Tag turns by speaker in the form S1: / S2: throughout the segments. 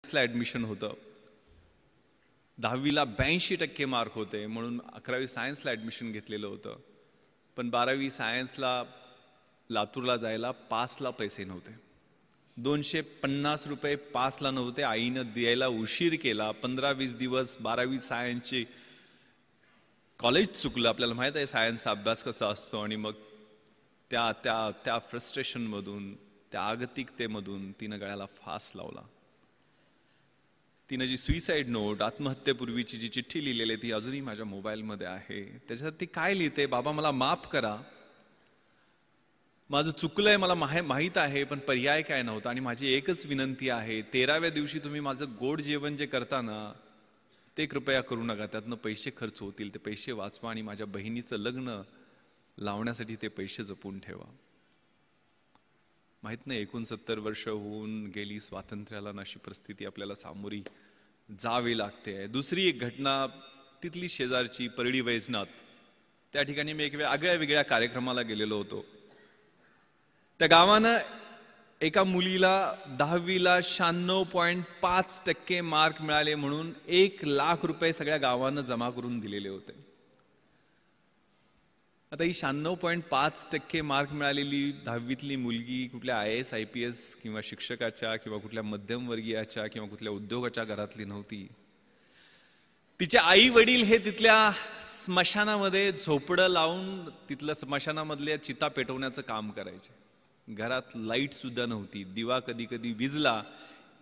S1: सायन्सला admission होतं. 10वीला 82% mark होते म्हणून 11वी सायन्सला ॲडमिशन घेतलेलं होतं. पण 12वी सायन्सला लातूरला जायला पासला पैसे नव्हते. 250 रुपये पासला नव्हते. आईनं द्यायला उशीर केला. 15-20 दिवस 12वी सायन्सची कॉलेज चुकलं. आपल्याला माहीत आहे सायन्सचा अभ्यास कसा असतो. आणि मग त्या त्या त्या फ्रस्ट्रेशनमधून, त्या आगतिकतेमधून तिनं गळ्याला फास लावला. तिनं जी सुइसाईड नोट, आत्महत्येपूर्वीची जी चिठ्ठी लिहिलेली ती अजूनही माझ्या मोबाईलमध्ये आहे. त्याच्यात ती काय लिहिते, बाबा मला माफ करा, माझं चुकलंय, मला माहीत आहे, पण पर्याय काय नव्हता. आणि माझी एकच विनंती आहे, 13व्या दिवशी तुम्ही माझं गोड जेवण जे करता ना ते कृपया करू नका. त्यातनं पैसे खर्च होतील, ते पैसे वाचवा आणि माझ्या बहिणीचं लग्न लावण्यासाठी ते पैसे जपून ठेवा. माहित नाही 69 वर्ष होऊन गेली स्वातंत्र्याला, अशी परिस्थिती आपल्याला सामोरी जावी लागते. दुसरी एक घटना तिथली शेजारची परळी वैजनाथ, त्या ठिकाणी मी एक वेगळ्या कार्यक्रमाला गेलेलो होतो. त्या गावानं एका मुलीला 10वीला 96.5% मार्क मिळाले म्हणून 1 लाख रुपये सगळ्या गावानं जमा करून दिलेले होते. आता ही 96.5% मार्क मिळालेली 10वीतली मुलगी कुठल्या IAS IPS किंवा शिक्षकाच्या किंवा कुठल्या मध्यमवर्गीयाच्या किंवा कुठल्या उद्योगाच्या घरातली नव्हती. तिचे आई वडील हे तिथल्या स्मशानामध्ये झोपडं लावून तिथल्या स्मशानामधल्या चिता पेटवण्याचं काम करायचे. घरात लाईट सुद्धा नव्हती. दिवा कधी कधी विजला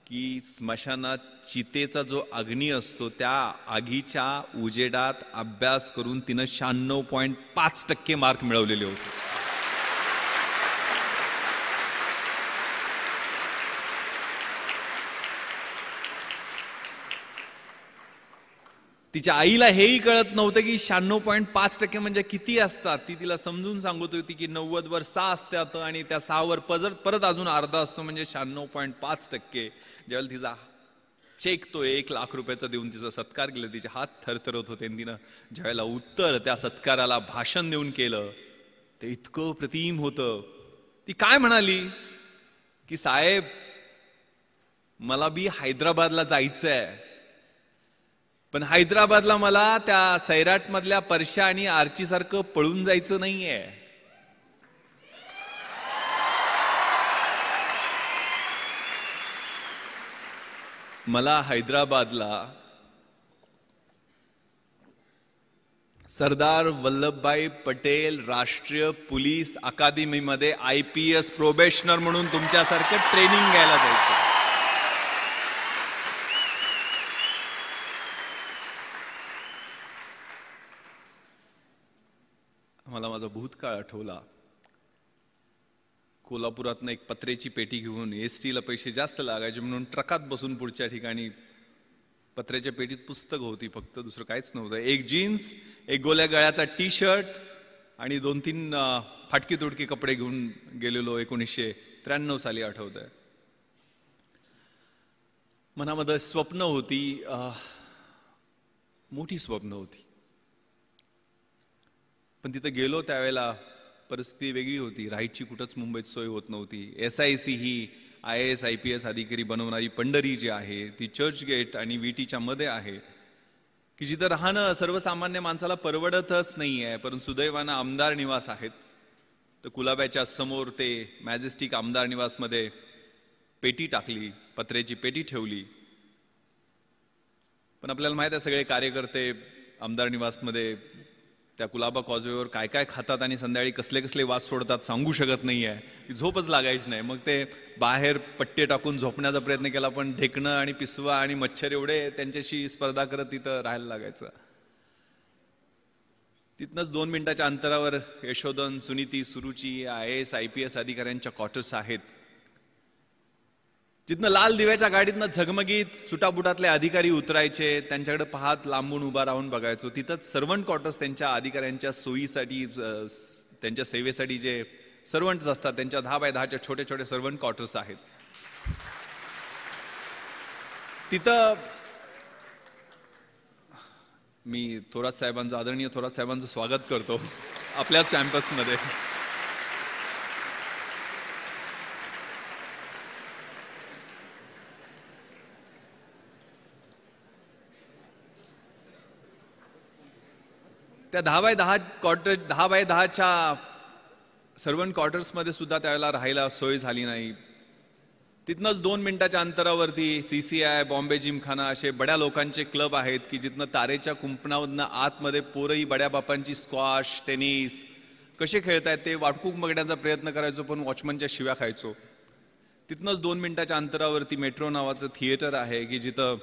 S1: की स्मशानात चितेचा जो अग्नी असतो त्या आगीच्या उजेडात अभ्यास करून तिनं 96.5% मार्क मिळवलेले होते. तिच्या आईला हेही कळत नव्हतं की 96.5% म्हणजे किती असतात. ती तिला समजून सांगत होती की 90 वर 6 असतात आणि त्या 6 वर परत अजून अर्धा असतो म्हणजे 96.5%. ज्यावेळेला तिचा चेक तो 1 लाख रुपयाचा देऊन तिचा सत्कार केला, तिचे हात थरथरत होते. तिनं ज्यावेळेला उत्तर त्या सत्काराला भाषण देऊन केलं ते इतकं प्रतिम होतं. ती काय म्हणाली की साहेब मला बी हैदराबादला जायचंय, पण हैदराबादला मला त्या सैराट मधल्या परशा आणि आर्ची सारखं पळून जायचं नाहीये. मला हैदराबादला सरदार वल्लभभाई पटेल राष्ट्रीय पोलीस अकादमीमध्ये IPS प्रोबेशनर म्हणून तुमच्यासारखं ट्रेनिंग घ्यायला जायचं. मला माझा भूतकाळ आठवला. कोल्हापुरातनं एक पत्र्याची पेटी घेऊन STला पैसे जास्त लागायचे म्हणून ट्रकात बसून पुढच्या ठिकाणी पत्र्याच्या पेटीत पुस्तक होती फक्त, दुसरं काहीच नव्हतं. एक जीन्स, एक गोल्या गळ्याचा T-शर्ट आणि 2-3 फाटकी तुटकी कपडे घेऊन गेलेलो. 1993 साली आठवतंय. मनामध्ये स्वप्न होती, मोठी स्वप्न होती. पण तिथं गेलो त्यावेळेला परिस्थिती वेगळी होती. राहायची कुठंच मुंबईत सोय होत नव्हती. SIC ही IAS IPS अधिकारी बनवणारी पंढरी जी आहे ती चर्चगेट आणि VTच्या मध्ये आहे की जिथं राहणं सर्वसामान्य माणसाला परवडतच नाही आहे. परंतु सुदैवानं आमदार निवास आहेत. तर कुलाब्याच्या समोर ते मॅजेस्टिक आमदार निवासमध्ये पेटी टाकली, पत्र्याची पेटी ठेवली. पण आपल्याला माहित आहे सगळे कार्यकर्ते आमदार निवासमध्ये त्या कुलाबा कॉजवेवर काय काय खातात आणि संध्याकाळी कसले कसले वास सोडतात सांगू शकत नाही आहे. झोपच लागायची नाही. मग ते बाहेर पट्टे टाकून झोपण्याचा प्रयत्न केला पण ढेकणं आणि पिसवा आणि मच्छर एवढे त्यांच्याशी स्पर्धा करत तिथं राहायला लागायचं. तिथनंच 2 मिनिटाच्या अंतरावर यशोधन, सुनीती, सुरुची IAS IPS अधिकाऱ्यांच्या क्वार्टर्स आहेत. जिथनं लाल दिव्याच्या गाडीतनं झगमगीत सुटाबुटातले अधिकारी उतरायचे, त्यांच्याकडे पाहत लांबून उभा राहून बघायचो. तिथंच सर्वंट क्वार्टर्स त्यांच्या अधिकाऱ्यांच्या सोयीसाठी, त्यांच्या सेवेसाठी जे सर्वंट्स असतात त्यांच्या 10 बाय 10च्या छोटे छोटे सर्वंट क्वार्टर्स आहेत. तिथं मी आदरणीय थोरात साहेबांचं स्वागत करतो आपल्याच कॅम्पसमध्ये. त्या 10x10च्या सर्वंट क्वार्टर्समध्ये सुद्धा त्यावेळेला राहायला सोय झाली नाही. तिथनंच 2 मिनिटाच्या अंतरावरती CCI, बॉम्बे जिमखाना असे बड्या लोकांचे क्लब आहेत की जिथनं तारेच्या कुंपणामधनं आतमध्ये पोरही बड्या बापांची स्क्वॉश, टेनिस कसे खेळतायत ते वाटकूक बघण्याचा प्रयत्न करायचो, पण वॉचमनच्या शिव्या खायचो. तिथनंच 2 मिनिटाच्या अंतरावरती मेट्रो नावाचं थिएटर आहे की जिथं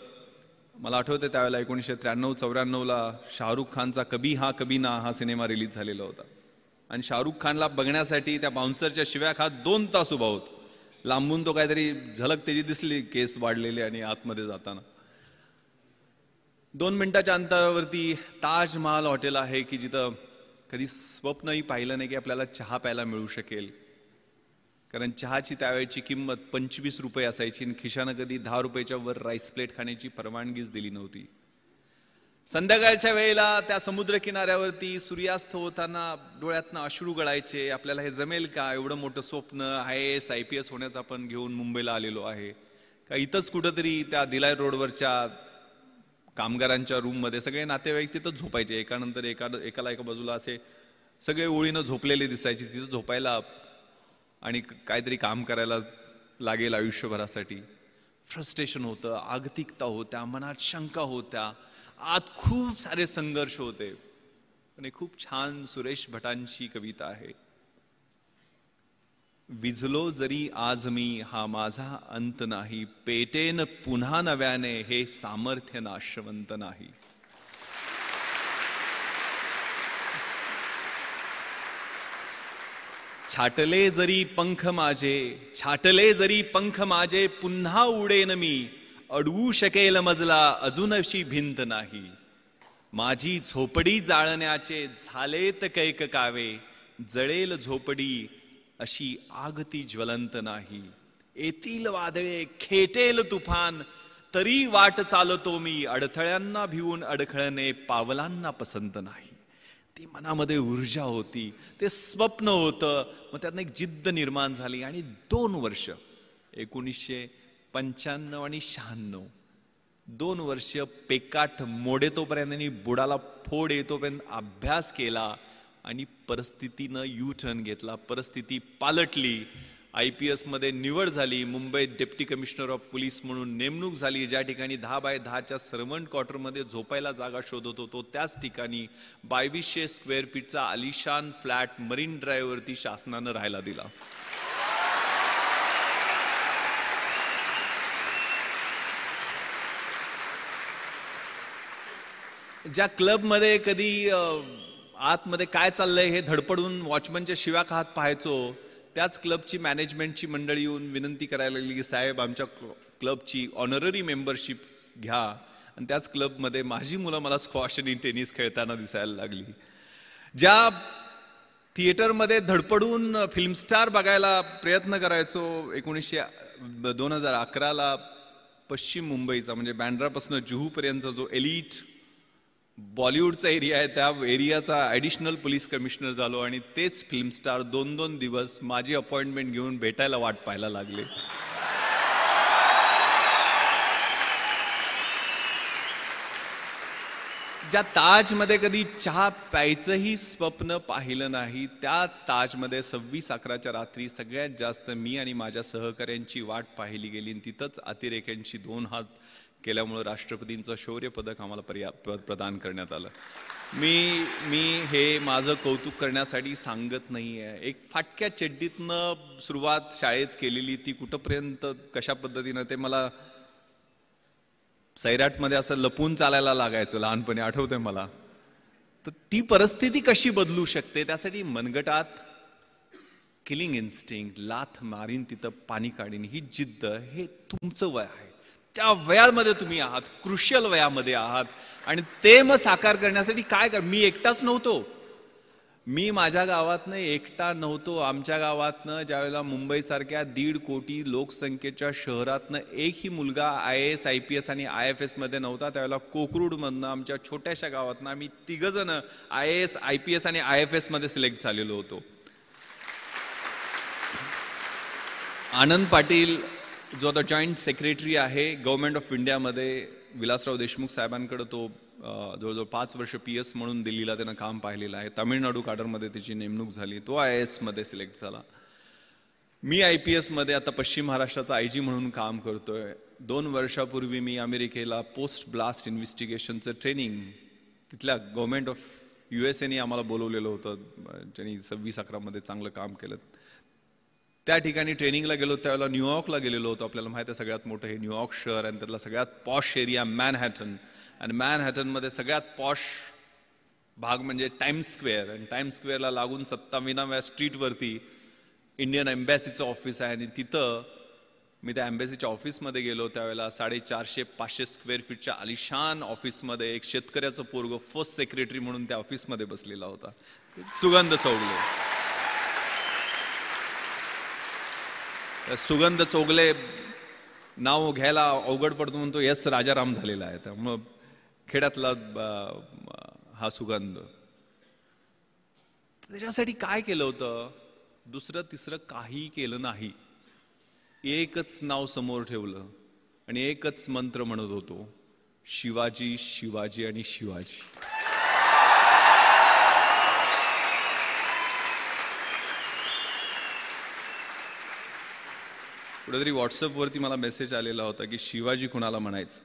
S1: मला आठवतं त्यावेळेला 1993-94ला शाहरुख खानचा कभी हा कभी ना हा सिनेमा रिलीज झालेला होता. आणि शाहरुख खानला बघण्यासाठी त्या बाउन्सरच्या शिव्या खात 2 तास उभा होतो. लांबून तो काहीतरी झलक त्याची दिसली, केस वाढलेले आणि आतमध्ये जाताना. 2 मिनिटाच्या अंतरावरती ताजमहाल हॉटेल आहे की जिथं कधी स्वप्नही पाहिलं नाही की आपल्याला चहा प्यायला मिळू शकेल. कारण चहाची त्यावेळची किंमत 25 रुपये असायची आणि खिशानं कधी 10 रुपयाच्या वर राईस प्लेट खाण्याची परवानगीच दिली नव्हती. संध्याकाळच्या वेळेला त्या समुद्र किनाऱ्यावरती सूर्यास्त होताना डोळ्यातनं अश्रू गळायचे. आपल्याला हे जमेल का? एवढं मोठं स्वप्न IAS IPS होण्याचं आपण घेऊन मुंबईला आलेलो आहे का? इथंच कुठंतरी त्या दिलाय रोडवरच्या कामगारांच्या रूममध्ये सगळे नातेवाईक तिथं झोपायचे, एकानंतर एकाला एका बाजूला असे सगळे ओळीनं झोपलेले दिसायचे. तिथं झोपायला आणि काहीतरी काम करायला लागेल आयुष्यभरासाठी. फ्रस्ट्रेशन होतं, आगतिकता होत्या, मनात शंका होत्या, आत खूप सारे संघर्ष होते. पण एक खूप छान सुरेश भटांची कविता आहे, विझलो जरी आज मी हा माझा अंत नाही, पेटेन पुन्हा नव्याने हे सामर्थ्य नाशवंत नाही. छाटले जरी पंख माझे, छाटले जरी पंख माझे, पुन्हा उडेन मी, अडवू शकेल मजला अजूनशी भिंत नाही. माझी झोपडी जाळण्याचे झालेत कैक कावे, जळेल झोपडी अशी आगती ज्वलंत नाही. येतील वादळे, खेटेल तुफान, तरी वाट चालतो मी, अडथळ्यांना भिवून अडखळणे पावलांना पसंत नाही. ती मनामध्ये ऊर्जा होती, ते स्वप्न होतं. मग त्यातनं एक जिद्द निर्माण झाली आणि 2 वर्ष 1995 आणि 96 2 वर्ष पेकाट मोडेतोपर्यंत आणि बुडाला फोड येतोपर्यंत अभ्यास केला आणि परिस्थितीनं यू टर्न घेतला. परिस्थिती पालटली. IPS मध्ये निवड झाली. मुंबईत डेप्टी कमिशनर ऑफ पोलीस म्हणून नेमणूक झाली. ज्या ठिकाणी 10x10च्या सर्वंट क्वार्टरमध्ये झोपायला जागा शोधत होतो त्याच ठिकाणी 2200 स्क्वेअर फीटचा आलिशान फ्लॅट मरीन ड्राईव्हवरती शासनानं राहायला दिला. ज्या क्लबमध्ये कधी आतमध्ये काय चाललंय हे धडपडून वॉचमनच्या शिव्या खात पाहायचो, त्याच क्लबची मॅनेजमेंटची मंडळी येऊन विनंती करायला लागली की साहेब आमच्या क्लबची ऑनररी मेंबरशिप घ्या. आणि त्याच क्लबमध्ये माझी मुलं मला स्क्वॉश आणि टेनिस खेळताना दिसायला लागली. ज्या थिएटरमध्ये धडपडून फिल्मस्टार बघायला प्रयत्न करायचो 2011ला पश्चिम मुंबईचा म्हणजे बँड्रापासून जुहूपर्यंतचा जो एलिट बॉलिवूडचा एरिया आहे त्या एरियाचा ॲडिशनल पोलीस कमिशनर झालो आणि तेच फिल्मस्टार 2-2 दिवस माझी अपॉइंटमेंट घेऊन भेटायला वाट पाहायला लागले. ज्या ताजमध्ये कधी चहा प्यायचंही स्वप्न पाहिलं नाही, त्याच ताजमध्ये 26/11च्या रात्री सगळ्यात जास्त मी आणि माझ्या सहकाऱ्यांची वाट पाहिली गेली. तिथंच अतिरेक्यांची 2 हात केल्यामुळे राष्ट्रपतींचं शौर्य पदक आम्हाला प्रदान करण्यात आलं. मी हे माझं कौतुक करण्यासाठी सांगत नाही आहे. एक फाटक्या चड्डीतनं सुरुवात शाळेत केलेली ती कुठंपर्यंत कशा पद्धतीनं ते मला सैराटमध्ये असं लपून चालायला लागायचं लहानपणी, आठवतंय मला. तर ती परिस्थिती कशी बदलू शकते त्यासाठी मनगटात किलिंग इन्स्टिंक्ट, लाथ मारीन तिथं पाणी काढीन ही जिद्द, हे तुमचं वय आहे. त्या वयामध्ये तुम्ही आहात, क्रुशियल वयामध्ये आहात. आणि ते मग साकार करण्यासाठी काय कर, मी एकटाच नव्हतो. मी माझ्या गावातनं एकटा नव्हतो. आमच्या गावातनं ज्यावेळेला मुंबईसारख्या 1.5 कोटी लोकसंख्येच्या शहरातनं एकही मुलगा IAS IPS आणि IFS मध्ये नव्हता, त्यावेळेला कोकरूडमधनं आमच्या छोट्याशा गावातनं आम्ही 3 जण IAS IPS आणि IFS मध्ये सिलेक्ट झालेलो होतो. आनंद पाटील जो आता जॉईंट सेक्रेटरी आहे गव्हर्नमेंट ऑफ इंडियामध्ये, विलासराव देशमुख साहेबांकडे तो जवळजवळ 5 वर्ष PS म्हणून दिल्लीला त्यानं काम पाहिलेलं आहे. तामिळनाडू काडरमध्ये त्याची नेमणूक झाली. तो IAS मध्ये सिलेक्ट झाला. मी IPS मध्ये आता पश्चिम महाराष्ट्राचा IG म्हणून काम करतोय. 2 वर्षापूर्वी मी अमेरिकेला पोस्ट ब्लास्ट इन्व्हेस्टिगेशनचं ट्रेनिंग तिथल्या गव्हर्नमेंट ऑफ USAने आम्हाला बोलवलेलं होतं, ज्यांनी 26-11 मध्ये चांगलं काम केलं. त्या ठिकाणी ट्रेनिंगला गेलो. त्यावेळेला न्यूयॉर्कला गेलेलो होतो. आपल्याला माहिती आहे सगळ्यात मोठं हे न्यूयॉर्क शहर आणि त्यातला सगळ्यात पॉश एरिया मॅनहॅटन. आणि मॅनहॅटनमध्ये सगळ्यात पॉश भाग म्हणजे टाइम्स स्क्वेअर. आणि टाइम्स स्क्वेअरला लागून 27व्या स्ट्रीटवरती इंडियन एम्बॅसीचं ऑफिस आहे. आणि तिथं मी त्या एम्बॅसीच्या ऑफिसमध्ये गेलो. त्यावेळेला 450-500 स्क्वेअर फीटच्या आलिशान ऑफिसमध्ये एक शेतकऱ्याचं पोरग फर्स्ट सेक्रेटरी म्हणून त्या ऑफिसमध्ये बसलेला होता, सुगंध चौगले. सुगंध चौगले नाव घ्यायला अवघड पडतो म्हणून तो यस राजाराम झालेला आहे. त्यामुळं खेड्यातला हा सुगंध. त्याच्यासाठी काय केलं होतं? दुसरं तिसरं काही केलं नाही. एकच नाव समोर ठेवलं आणि एकच मंत्र म्हणत होतो, शिवाजी, शिवाजी आणि शिवाजी. कुठेतरी व्हॉट्सअपवरती मला मेसेज आलेला होता की शिवाजी कुणाला म्हणायचं?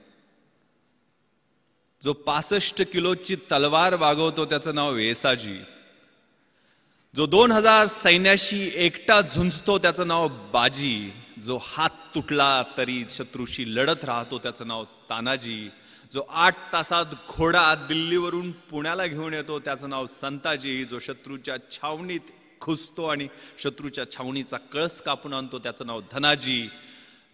S1: जो 65 किलोची तलवार वागवतो त्याचं नाव वेसाजी. जो 2000 सैन्याशी एकटा झुंजतो त्याचं नाव बाजी. जो हात तुटला तरी शत्रूशी लढत राहतो त्याचं नाव तानाजी. जो 8 तासात घोडा दिल्लीवरून पुण्याला घेऊन येतो त्याचं नाव संताजी. जो शत्रूच्या छावणीत खुसतो आणि शत्रूच्या छावणीचा कळस कापून आणतो त्याचं नाव धनाजी.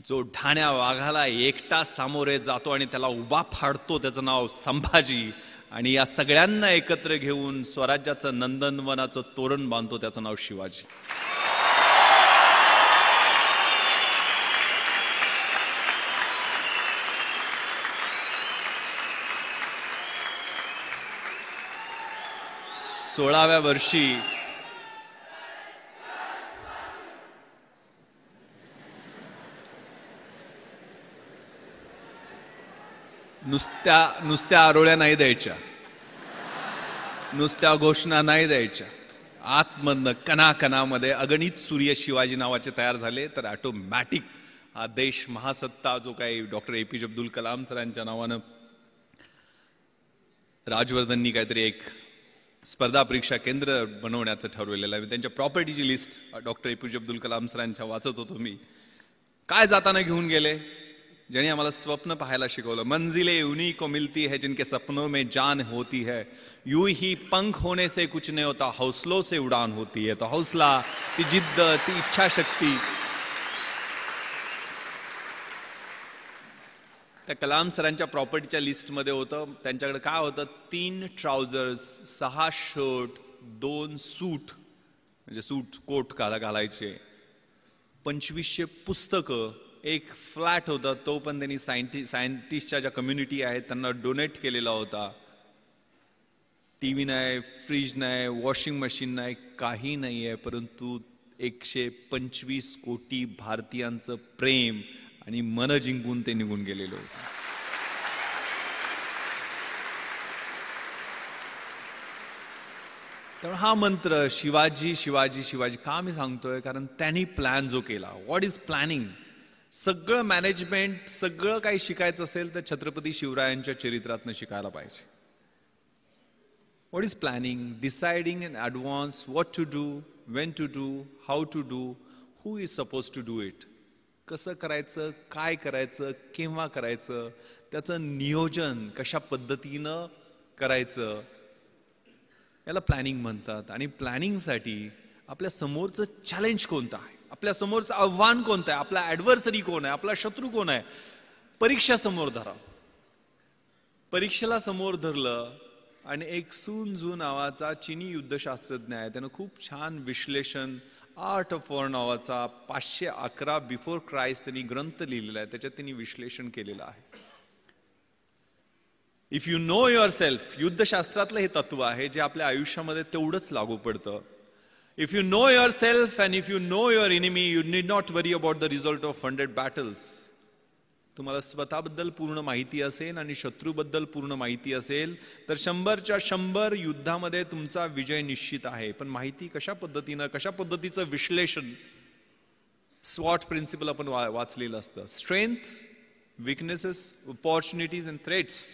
S1: जो ढाण्या वाघाला एकटा सामोरे जातो आणि त्याला उभा फाडतो त्याचं नाव संभाजी. आणि या सगळ्यांना एकत्र घेऊन स्वराज्याचं नंदनवनाचं तोरण बांधतो त्याचं नाव शिवाजी. सोळाव्या वर्षी नुसत्या आरोळ्या नाही द्यायच्या, नुसत्या घोषणा नाही द्यायच्या. आतमधनं कणाकणामध्ये अगणित सूर्य शिवाजी नावाचे तयार झाले. तर ऑटोमॅटिक हा देश महासत्ता जो काही डॉक्टर APJ अब्दुल कलाम सरांच्या नावानं राजवर्धननी काहीतरी एक स्पर्धा परीक्षा केंद्र बनवण्याचं ठरवलेलं आहे. त्यांच्या प्रॉपर्टीची list doctor APJ Abdul Kalam सरांच्या वाचत होतो मी. काय जाताना घेऊन गेले, ज्यांनी आम्हाला स्वप्न पाहायला शिकवलं. मंजिले उन्हीं को मिलती है जिनके सपनों में जान होती है. यूं ही पंख होने से कुछ नहीं होता, हौसलों से उड़ान होती है. तो हौसला, ती जिद्द, ती इच्छाशक्ती. त्या कलाम सरांच्या प्रॉपर्टीच्या लिस्टमध्ये होतं. त्यांच्याकडे काय होतं? 3 ट्राउझर्स, 6 शर्ट, 2 सूट, म्हणजे सूट कोट घालायचे, 2500 पुस्तकं, एक फ्लॅट होता तो पण त्यांनी सायंटिस्टच्या ज्या कम्युनिटी आहेत त्यांना डोनेट केलेला होता. TV नाही, फ्रीज नाही, वॉशिंग मशीन नाही, काही नाही आहे. परंतु 125 कोटी भारतीयांचं प्रेम आणि मन जिंकून ते निघून गेलेले होते. त्यामुळे हा मंत्र शिवाजी, शिवाजी, शिवाजी का मी सांगतोय? कारण त्यांनी प्लॅन जो केला. What is planning? सगळं मॅनेजमेंट, सगळं काही शिकायचं असेल तर छत्रपती शिवरायांच्या चरित्रातनं शिकायला पाहिजे. What is planning? Deciding in advance what to do, when to do, how to do, who is suppose to do it. कसं करायचं, काय करायचं, केव्हा करायचं, त्याचं नियोजन कशा पद्धतीनं करायचं, याला प्लॅनिंग म्हणतात. आणि प्लॅनिंगसाठी आपल्या समोरचं चॅलेंज कोणतं आहे, आपल्या समोरचं आव्हान कोणतं आहे, आपला ॲडव्हर्सरी कोण आहे, आपला शत्रू कोण आहे, परीक्षा समोर धरा. परीक्षेला समोर धरलं आणि एक सून झू नावाचा चिनी युद्धशास्त्रज्ञ आहे, त्यानं खूप छान विश्लेषण, आर्ट ऑफ वॉर नावाचा 511 बिफोर क्राइस्ट त्यांनी ग्रंथ लिहिलेला आहे. त्याच्यात त्यांनी विश्लेषण केलेलं आहे. If you know yourself, युद्धशास्त्रातलं हे तत्व आहे जे आपल्या आयुष्यामध्ये तेवढंच लागू पडतं. If you know yourself and if you know your enemy, you need not worry about the result of 100 battles. तुम्हाला स्वतःबद्दल पूर्ण माहिती असेल आणि शत्रूबद्दल पूर्ण माहिती असेल तर 100च्या 100 युद्धामध्ये तुमचा विजय निश्चित आहे. पण माहिती कशा पद्धतीचं विश्लेषण, स्वॉट प्रिन्सिपल आपण वाचलेलं असतं. Strength, weaknesses, opportunities and threats.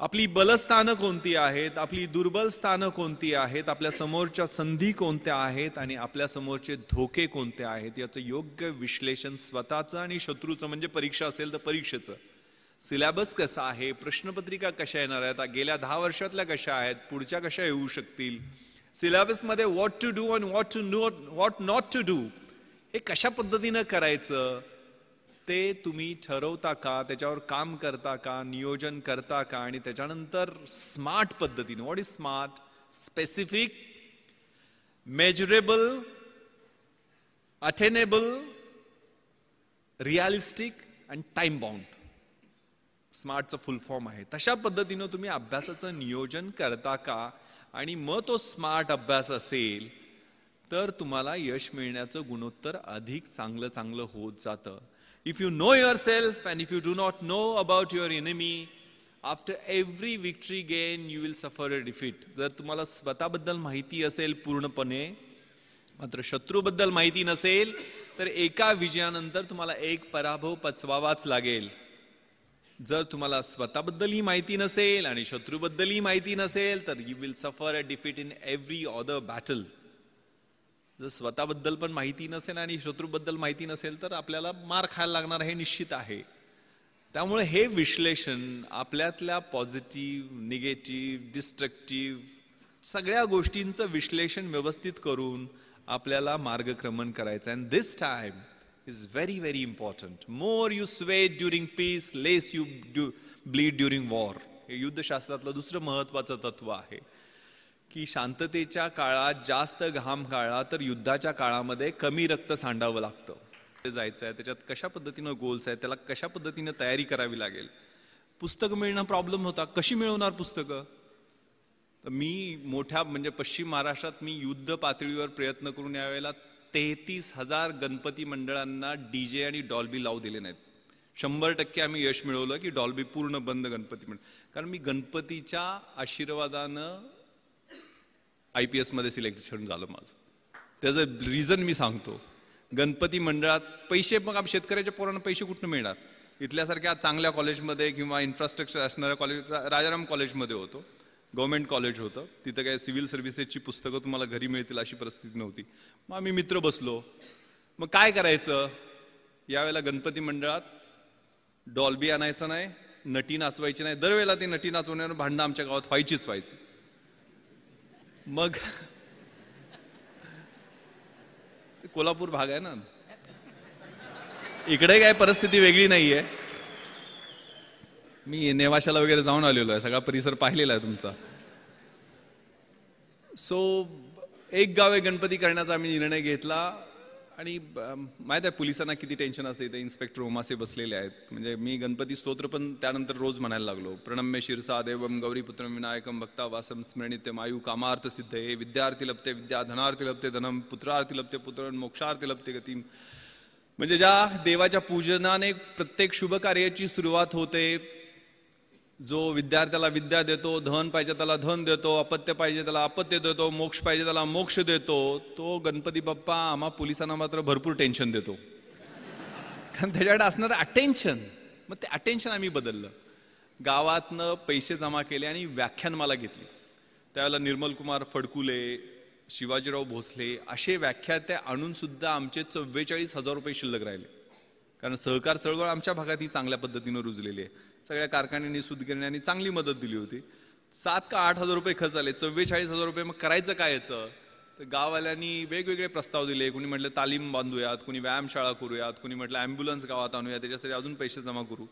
S1: आपली बलस्थानं कोणती आहेत, आपली दुर्बल स्थानं कोणती आहेत, आपल्या समोरच्या संधी कोणत्या आहेत आणि आपल्या समोरचे धोके कोणते आहेत याचं योग्य विश्लेषण स्वतःचं आणि शत्रूचं, म्हणजे परीक्षा असेल तर परीक्षेचं. सिलेबस कसा आहे, प्रश्नपत्रिका कशा येणार आहेत, गेल्या 10 वर्षातल्या कशा आहेत, पुढच्या कशा येऊ शकतील, सिलेबसमध्ये व्हॉट टू डू आणि व्हॉट नॉट टू डू हे कशा पद्धतीनं करायचं ते तुम्ही ठरवता का, त्याच्यावर काम करता का, नियोजन करता का, आणि त्याच्यानंतर स्मार्ट पद्धतीने. What is smart? Specific, measurable, attainable, realistic and time bound. स्मार्टचं फुल फॉर्म आहे. तशा पद्धतीनं तुम्ही अभ्यासाचं नियोजन करता का, आणि मग तो स्मार्ट अभ्यास असेल तर तुम्हाला यश मिळण्याचं गुणोत्तर अधिक चांगलं होत जातं. If you know yourself and if you do not know about your enemy, after every victory gain you will suffer a defeat. जर तुम्हाला स्वतःबद्दल माहिती असेल पूर्णपणे, मात्र शत्रूबद्दल माहिती नसेल तर एका विजयानंतर तुम्हाला एक पराभव पचवावाच लागेल. जर तुम्हाला स्वतःबद्दलही माहिती नसेल आणि शत्रूबद्दलही माहिती नसेल तर you will suffer a defeat in every other battle. जर स्वतःबद्दल पण माहिती नसेल आणि शत्रूबद्दल माहिती नसेल तर आपल्याला मार खायला लागणार हे निश्चित आहे. त्यामुळे हे विश्लेषण आपल्यातल्या पॉझिटिव्ह, निगेटिव्ह, डिस्ट्रक्टिव्ह सगळ्या गोष्टींचं विश्लेषण व्यवस्थित करून आपल्याला मार्गक्रमण करायचं. And this time is very very important. More you sweat during peace, less you bleed during war. हे युद्धशास्त्रातलं दुसरं महत्वाचं तत्व आहे की शांततेच्या काळात जास्त घाम गाळला तर युद्धाच्या काळामध्ये कमी रक्त सांडावं लागतं. ते जायचं आहे, त्याच्यात कशा पद्धतीनं गोल्स आहेत, त्याला कशा पद्धतीनं तयारी करावी लागेल. पुस्तकं मिळणं प्रॉब्लेम होता. कशी मिळवणार पुस्तकं? तर मी मोठ्या म्हणजे पश्चिम महाराष्ट्रात मी युद्ध पातळीवर प्रयत्न करून यावेळेला 33,000 गणपती मंडळांना डीजे आणि डॉल्बी लावू दिले नाहीत. 100% आम्ही यश मिळवलं की डॉल्बी पूर्ण बंद गणपती मंडळ. कारण मी गणपतीच्या आशीर्वादानं IPS मध्ये सिलेक्शन झालं माझं. त्याचं रिझन मी सांगतो. गणपती मंडळात पैसे, मग आम्ही शेतकऱ्याच्या पोरांना पैसे कुठून मिळणार? इथल्यासारख्या चांगल्या कॉलेजमध्ये किंवा इन्फ्रास्ट्रक्चर असणाऱ्या कॉलेज, राजाराम कॉलेजमध्ये होतो, गव्हर्नमेंट कॉलेज होतं, तिथं काय सिव्हिल सर्व्हिसेसची पुस्तकं तुम्हाला घरी मिळतील अशी परिस्थिती नव्हती. मग आम्ही मित्र बसलो, मग काय करायचं, यावेळेला गणपती मंडळात डॉल्बी आणायचं नाही, नटी नाचवायची नाही. दरवेळेला ती नटी नाचवण्यावर भांडणं आमच्या गावात व्हायची. मग कोल्हापूर भाग आहे ना, इकडे काय परिस्थिती वेगळी नाहीये. मी नेवाशाला वगैरे जाऊन आलेलो आहे, सगळा परिसर पाहिलेला आहे तुमचा. सो एक गावे गणपती करण्याचा आम्ही निर्णय घेतला. आणि माहित आहे पोलिसांना किती टेन्शन असते. इथे इन्स्पेक्टर ओमासे बसलेले आहेत. म्हणजे मी गणपती स्तोत्र पण त्यानंतर रोज म्हणायला लागलो. प्रणम्य शिरसा देवम गौरीपुत्रम विनायकम भक्ता वासम स्मरणित्यम आयु कामार्थ सिद्धये विद्यार्थी लभते विद्या, धनार्थी लभते धनम, पुत्रार्थी लभते पुत्र, मोक्षार्थी लभते गतिम. म्हणजे ज्या देवाच्या पूजनाने प्रत्येक शुभ कार्याची सुरुवात होते, जो विद्यार्थ्याला विद्या देतो, धन पाहिजे त्याला धन देतो, अपत्य पाहिजे त्याला अपत्य देतो, मोक्ष पाहिजे त्याला मोक्ष देतो, तो गणपती बाप्पा आम्हा पोलिसांना मात्र भरपूर टेन्शन देतो. कारण त्याच्याकडे असणारं अटेन्शन. मग ते अटेन्शन आम्ही बदललं. गावातनं पैसे जमा केले आणि व्याख्यान मला घेतली. त्यावेळेला निर्मल कुमार फडकुले, शिवाजीराव भोसले असे व्याख्याते आणून सुद्धा आमचे 44,000 रुपये शिल्लक राहिले. कारण सहकार चळवळ आमच्या भागात ही चांगल्या पद्धतीनं रुजलेली आहे. सगळ्या कारखान्यांनी, सूतगिरण्यांनी चांगली मदत दिली होती. 7 का 8 हजार रुपये खर्च आले. 44,000 रुपये. मग करायचं काय याचं? तर गाववाल्यांनी वेगवेगळे प्रस्ताव दिले. कोणी म्हटलं तालीम बांधूयात, कोणी व्यायामशाळा करूयात, कोणी म्हटलं ॲम्ब्युलन्स गावात आणूया, त्याच्यासाठी अजून पैसे जमा करू.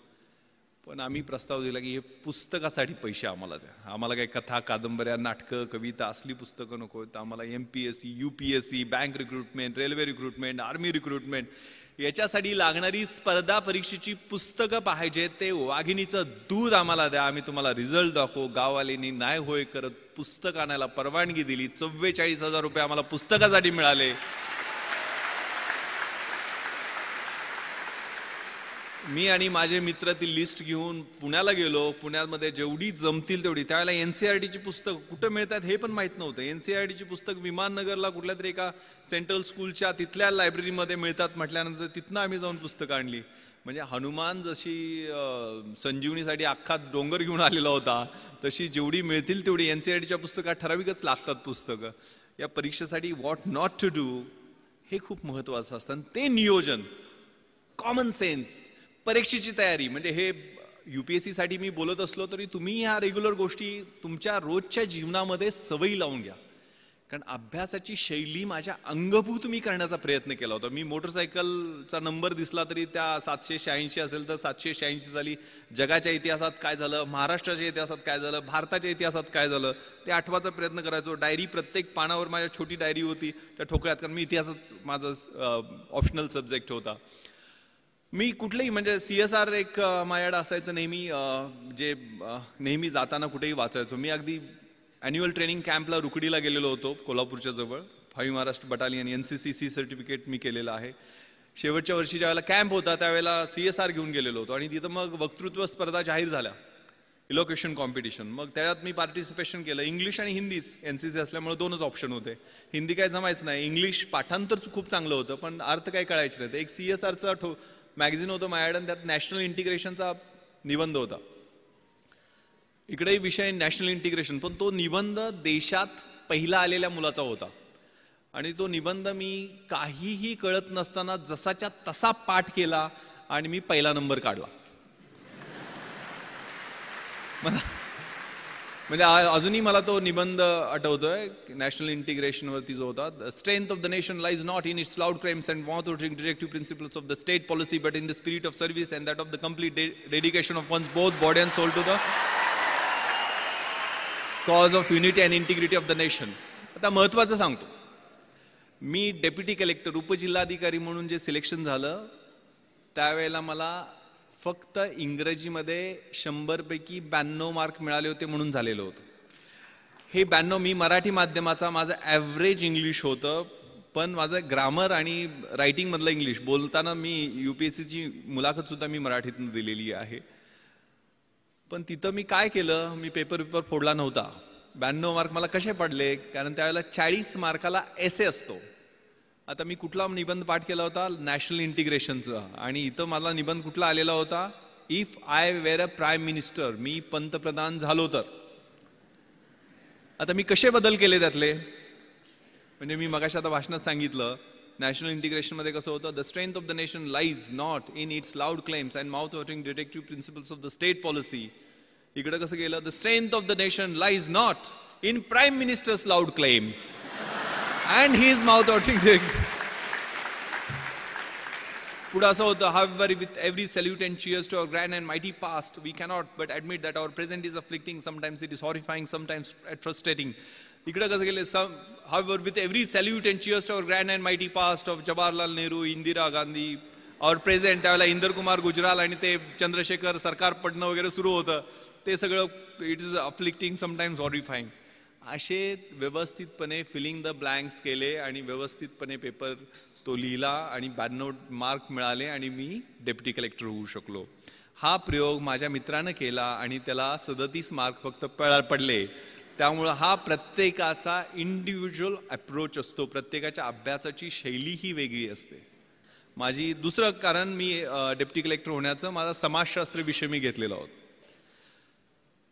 S1: पण आम्ही प्रस्ताव दिला की हे पुस्तकासाठी पैसे आम्हाला द्या. आम्हाला काही कथा, कादंबऱ्या, नाटकं, कविता असली पुस्तकं नको. तर आम्हाला MPSC, UPSC, bank recruitment, railway recruitment, army recruitment याच्यासाठी लागणारी स्पर्धा परीक्षेची पुस्तकं पाहिजे. ते वाघिणीचं दूध आम्हाला द्या, आम्ही तुम्हाला रिझल्ट दाखवू. गाववाल्यांनी नाही होय करत पुस्तक आणायला परवानगी दिली. 44,000 रुपये आम्हाला पुस्तकासाठी मिळाले. मी आणि माझे मित्र ती लिस्ट घेऊन पुण्याला गेलो. पुण्यामध्ये जेवढी जमतील तेवढी. त्यावेळेला NCERTची पुस्तक कुठं मिळतात हे पण माहीत नव्हतं. NCERTची पुस्तक विमाननगरला कुठल्या तरी एका सेंट्रल स्कूलच्या तिथल्या लायब्ररीमध्ये मिळतात म्हटल्यानंतर तिथनं आम्ही जाऊन पुस्तकं आणली. म्हणजे हनुमान जशी संजीवनीसाठी अख्खा डोंगर घेऊन आलेला होता, तशी जेवढी मिळतील तेवढी NCERTच्या पुस्तकात ठराविकच लागतात पुस्तकं. या परीक्षेसाठी व्हॉट नॉट टू डू हे खूप महत्त्वाचं असतं. ते नियोजन, कॉमन सेन्स, परीक्षेची तयारी, म्हणजे हे UPSC साठी मी बोलत असलो तरी तुम्ही ह्या रेग्युलर गोष्टी तुमच्या रोजच्या जीवनामध्ये सवयी लावून घ्या. कारण अभ्यासाची शैली माझ्या अंगभूत मी करण्याचा प्रयत्न केला होता. मी मोटरसायकलचा नंबर दिसला तरी त्या 786 असेल तर 786 झाली. जगाच्या इतिहासात काय झालं, महाराष्ट्राच्या इतिहासात काय झालं, भारताच्या इतिहासात काय झालं ते आठवायचा प्रयत्न करायचो. डायरी प्रत्येक पानावर माझ्या छोटी डायरी होती त्या ठोकळ्यात, कारण मी इतिहासच माझा ऑप्शनल सब्जेक्ट होता. मी कुठलेही म्हणजे CSR एक माझ्याकडे असायचं नेहमी, जे नेहमी जाताना कुठेही वाचायचो. मी अगदी ॲन्युअल ट्रेनिंग कॅम्पला रुकडीला गेलेलो होतो कोल्हापूरच्या जवळ. 5 महाराष्ट्र बटालियन NCCC सर्टिफिकेट मी केलेलं आहे. शेवटच्या वर्षी ज्यावेळेला कॅम्प होता त्यावेळेला CSR घेऊन गेलेलो होतो आणि तिथं मग वक्तृत्व स्पर्धा जाहीर झाल्या, इलोकेशन कॉम्पिटिशन. मग त्यात मी पार्टिसिपेशन केलं. इंग्लिश आणि हिंदीच, NCC असल्यामुळे 2च ऑप्शन होते. हिंदी काय जमायचं नाही, इंग्लिश पाठांतर खूप चांगलं होतं पण अर्थ काय कळायचं नाही. एक CSRचा मॅगझिन होतं माझ्याकडे, त्यात नॅशनल इंटिग्रेशनचा निबंध होता. इकडेही विषय नॅशनल इंटिग्रेशन, पण तो निबंध देशात पहिला आलेल्या मुलाचा होता आणि तो निबंध मी काहीही कळत नसताना जसाच्या तसा पाठ केला आणि मी पहिला नंबर काढला. म्हणजे अजूनही मला तो निबंध आठवतोय. नॅशनल इंटिग्रेशनवरती जो होता, the strength of the nation lies not in its loud claims and mouth watering directive principles of the state policy but in the spirit of service and that of the complete dedication of one's both body and soul to the cause of unity and integrity of the nation. आता महत्त्वाचं सांगतो, मी deputy collector उपजिल्हाधिकारी म्हणून जे selection झालं त्यावेळेला मला फक्त इंग्रजीमध्ये 100 पैकी 92 मार्क मिळाले होते म्हणून झालेलं होतं. हे 92 मी मराठी माध्यमाचा, माझं ॲव्हरेज इंग्लिश होतं, पण माझं ग्रामर आणि रायटिंगमधलं इंग्लिश बोलताना मी UPSCची मुलाखतसुद्धा मी मराठीतून दिलेली आहे. पण तिथं मी काय केलं, मी पेपर फोडला नव्हता. 92 मार्क मला कसे पडले, कारण त्यावेळेला 40 मार्काला एसे असतो. आता मी कुठला निबंध पाठ केला होता, नॅशनल इंटिग्रेशनचा, आणि इथं मला निबंध कुठला आलेला होता, if I were a prime minister, मी पंतप्रधान झालो तर. आता मी कसे बदल केले त्यातले, म्हणजे मी मगाशी आता भाषणात सांगितलं, नॅशनल इंटिग्रेशनमध्ये कसं होतं, the strength of the nation lies not in its loud claims and mouth watering directive principles of the state policy. इकडे कसं गेलं, the strength of the nation lies not in prime ministers loud claims and his mouth-watering directive. पुढे असं होतं, however with every salute and cheers to our grand and mighty past, we cannot but admit that our present is afflicting, sometimes it is horrifying, sometimes frustrating. इकडे कसं गेले, however with every salute and cheers to our grand and mighty past of Jawaharlal Nehru, Indira Gandhi, our present, त्यावेळेला इंदर कुमार गुजराल आणि ते चंद्रशेखर सरकार पडणं वगैरे सुरू होतं, ते सगळं इट इज अफ्लिक्टिंग, समटाइम्स हॉरिफाईंग. असे व्यवस्थितपणे फिलिंग द ब्लँक्स केले आणि व्यवस्थितपणे पेपर तो लिहिला आणि 92 मार्क मिळाले आणि मी डेप्युटी कलेक्टर होऊ शकलो. हा प्रयोग माझ्या मित्रानं केला आणि त्याला 37 मार्क फक्त पडले. त्यामुळं हा प्रत्येकाचा इंडिव्हिज्युअल अप्रोच असतो, प्रत्येकाच्या अभ्यासाची शैली ही वेगळी असते. माझी दुसरं कारण मी डेप्युटी कलेक्टर होण्याचं, माझा समाजशास्त्र विषय मी घेतलेला होता.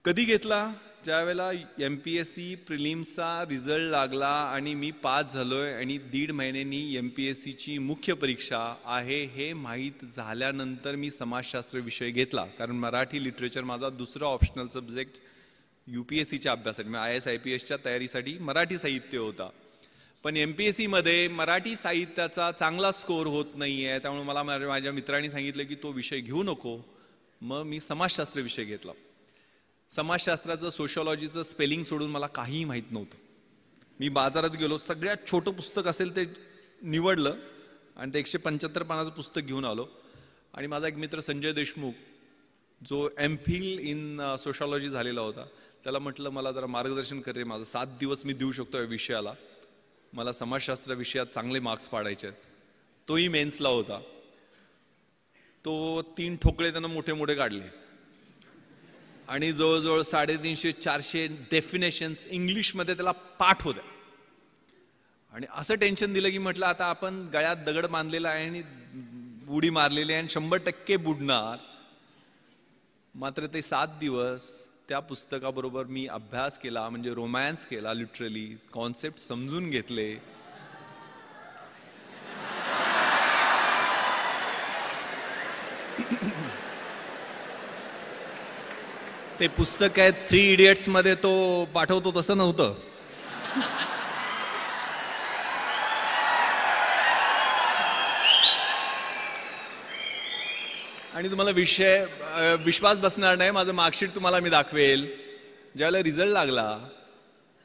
S1: कधी घेतला, ज्यावेळेला MPSC प्रिलिम्सचा रिझल्ट लागला आणि मी पास झालोय आणि 1.5 महिन्यांनी MPSCची मुख्य परीक्षा आहे हे माहीत झाल्यानंतर मी समाजशास्त्र विषय घेतला. कारण मराठी लिटरेचर माझा दुसरा ऑप्शनल सब्जेक्ट UPSCच्या अभ्यासासाठी, IAS IPSच्या तयारीसाठी मराठी साहित्य होता. पण MPSCमध्ये मराठी साहित्याचा चांगला स्कोअर होत नाही आहे, त्यामुळे मला माझ्या मित्रांनी सांगितलं की तो विषय घेऊ नको. मग मी समाजशास्त्र विषय घेतला. समाजशास्त्राचं, सोशॉलॉजीचं स्पेलिंग सोडून मला काहीही माहीत नव्हतं. मी बाजारात गेलो, सगळ्यात छोटं पुस्तक असेल ते निवडलं आणि ते 175 पानाचं पुस्तक घेऊन आलो. आणि माझा एक मित्र संजय देशमुख, जो MPhil इन सोशॉलॉजी झालेला होता, त्याला म्हटलं मला जरा मार्गदर्शन कर रे, माझं 7 दिवस मी देऊ शकतो या विषयाला, मला समाजशास्त्र विषयात चांगले मार्क्स पाडायचे आहेत. तोही मेन्सला होता. तो 3 ठोकळे त्यानं मोठे मोठे काढले आणि जवळजवळ 350-400 डेफिनेशन्स इंग्लिशमध्ये त्याला पाठ होत्या. आणि असं टेन्शन दिलं की म्हटलं आता आपण गळ्यात दगड बांधलेला आहे आणि उडी मारलेली आहे आणि 100% बुडणार. मात्र ते 7 दिवस त्या पुस्तकाबरोबर मी अभ्यास केला, म्हणजे रोमॅन्स केला, लिटरली कॉन्सेप्ट समजून घेतले. ते पुस्तक आहे 3 इडियट्स मध्ये तो पाठवतो तसं नव्हतं. आणि तुम्हाला विश्वास बसणार नाही, माझं मार्कशीट तुम्हाला मी दाखवेल. ज्यावेळेला रिझल्ट लागला,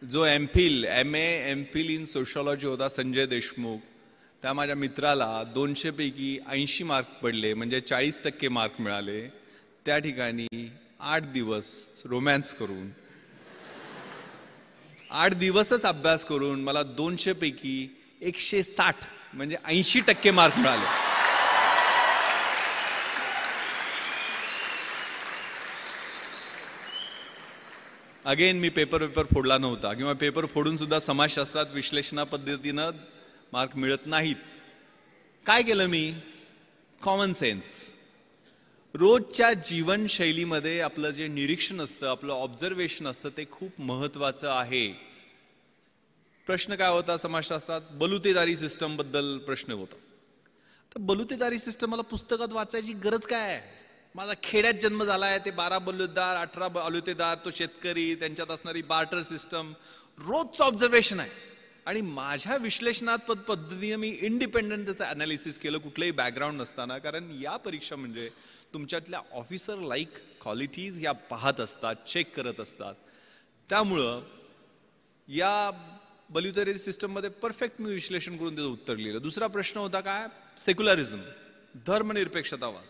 S1: जो MA इन सोशॉलॉजी होता संजय देशमुख, त्या माझ्या मित्राला 200 पैकी 80 मार्क पडले, म्हणजे 40% मार्क मिळाले. त्या ठिकाणी 8 दिवस रोमॅन्स करून 8 दिवसच अभ्यास करून मला 200 पैकी 160 म्हणजे 80% मार्क मिळाले. अगेन मी पेपर फोडला नव्हता, किंवा पेपर फोडून सुद्धा समाजशास्त्रात विश्लेषणा पद्धतीनं मार्क मिळत नाहीत. काय केलं मी? Common sense. रोजच्या जीवनशैलीमध्ये आपलं जे निरीक्षण असतं, आपलं ऑब्झर्वेशन असतं, ते खूप महत्वाचं आहे. प्रश्न काय होता समाजशास्त्रात? बलुतेदारी सिस्टम बद्दल प्रश्न होता. तर बलुतेदारी सिस्टम मला पुस्तकात वाचायची गरज काय आहे? माझा खेड्यात जन्म झाला आहे, ते 12 बलुतेदार, 18 बलुतेदार, तो शेतकरी, त्यांच्यात असणारी बार्टर सिस्टम, रोजचं ऑब्झर्वेशन आहे. आणि माझ्या विश्लेषणात्मक पद्धतीने मी इंडिपेंडंट त्याचं अनालिसिस केलं, कुठलंही बॅकग्राऊंड नसताना. कारण या परीक्षा म्हणजे तुमच्यातल्या ऑफिसर लाईक क्वालिटीज या पाहत असतात, चेक करत असतात. त्यामुळं या बलुतेदारी सिस्टममध्ये परफेक्ट मी विश्लेषण करून त्याचं उत्तर लिहिलं. दुसरा प्रश्न होता काय? सेक्युलरिझम, धर्मनिरपेक्षतावाद.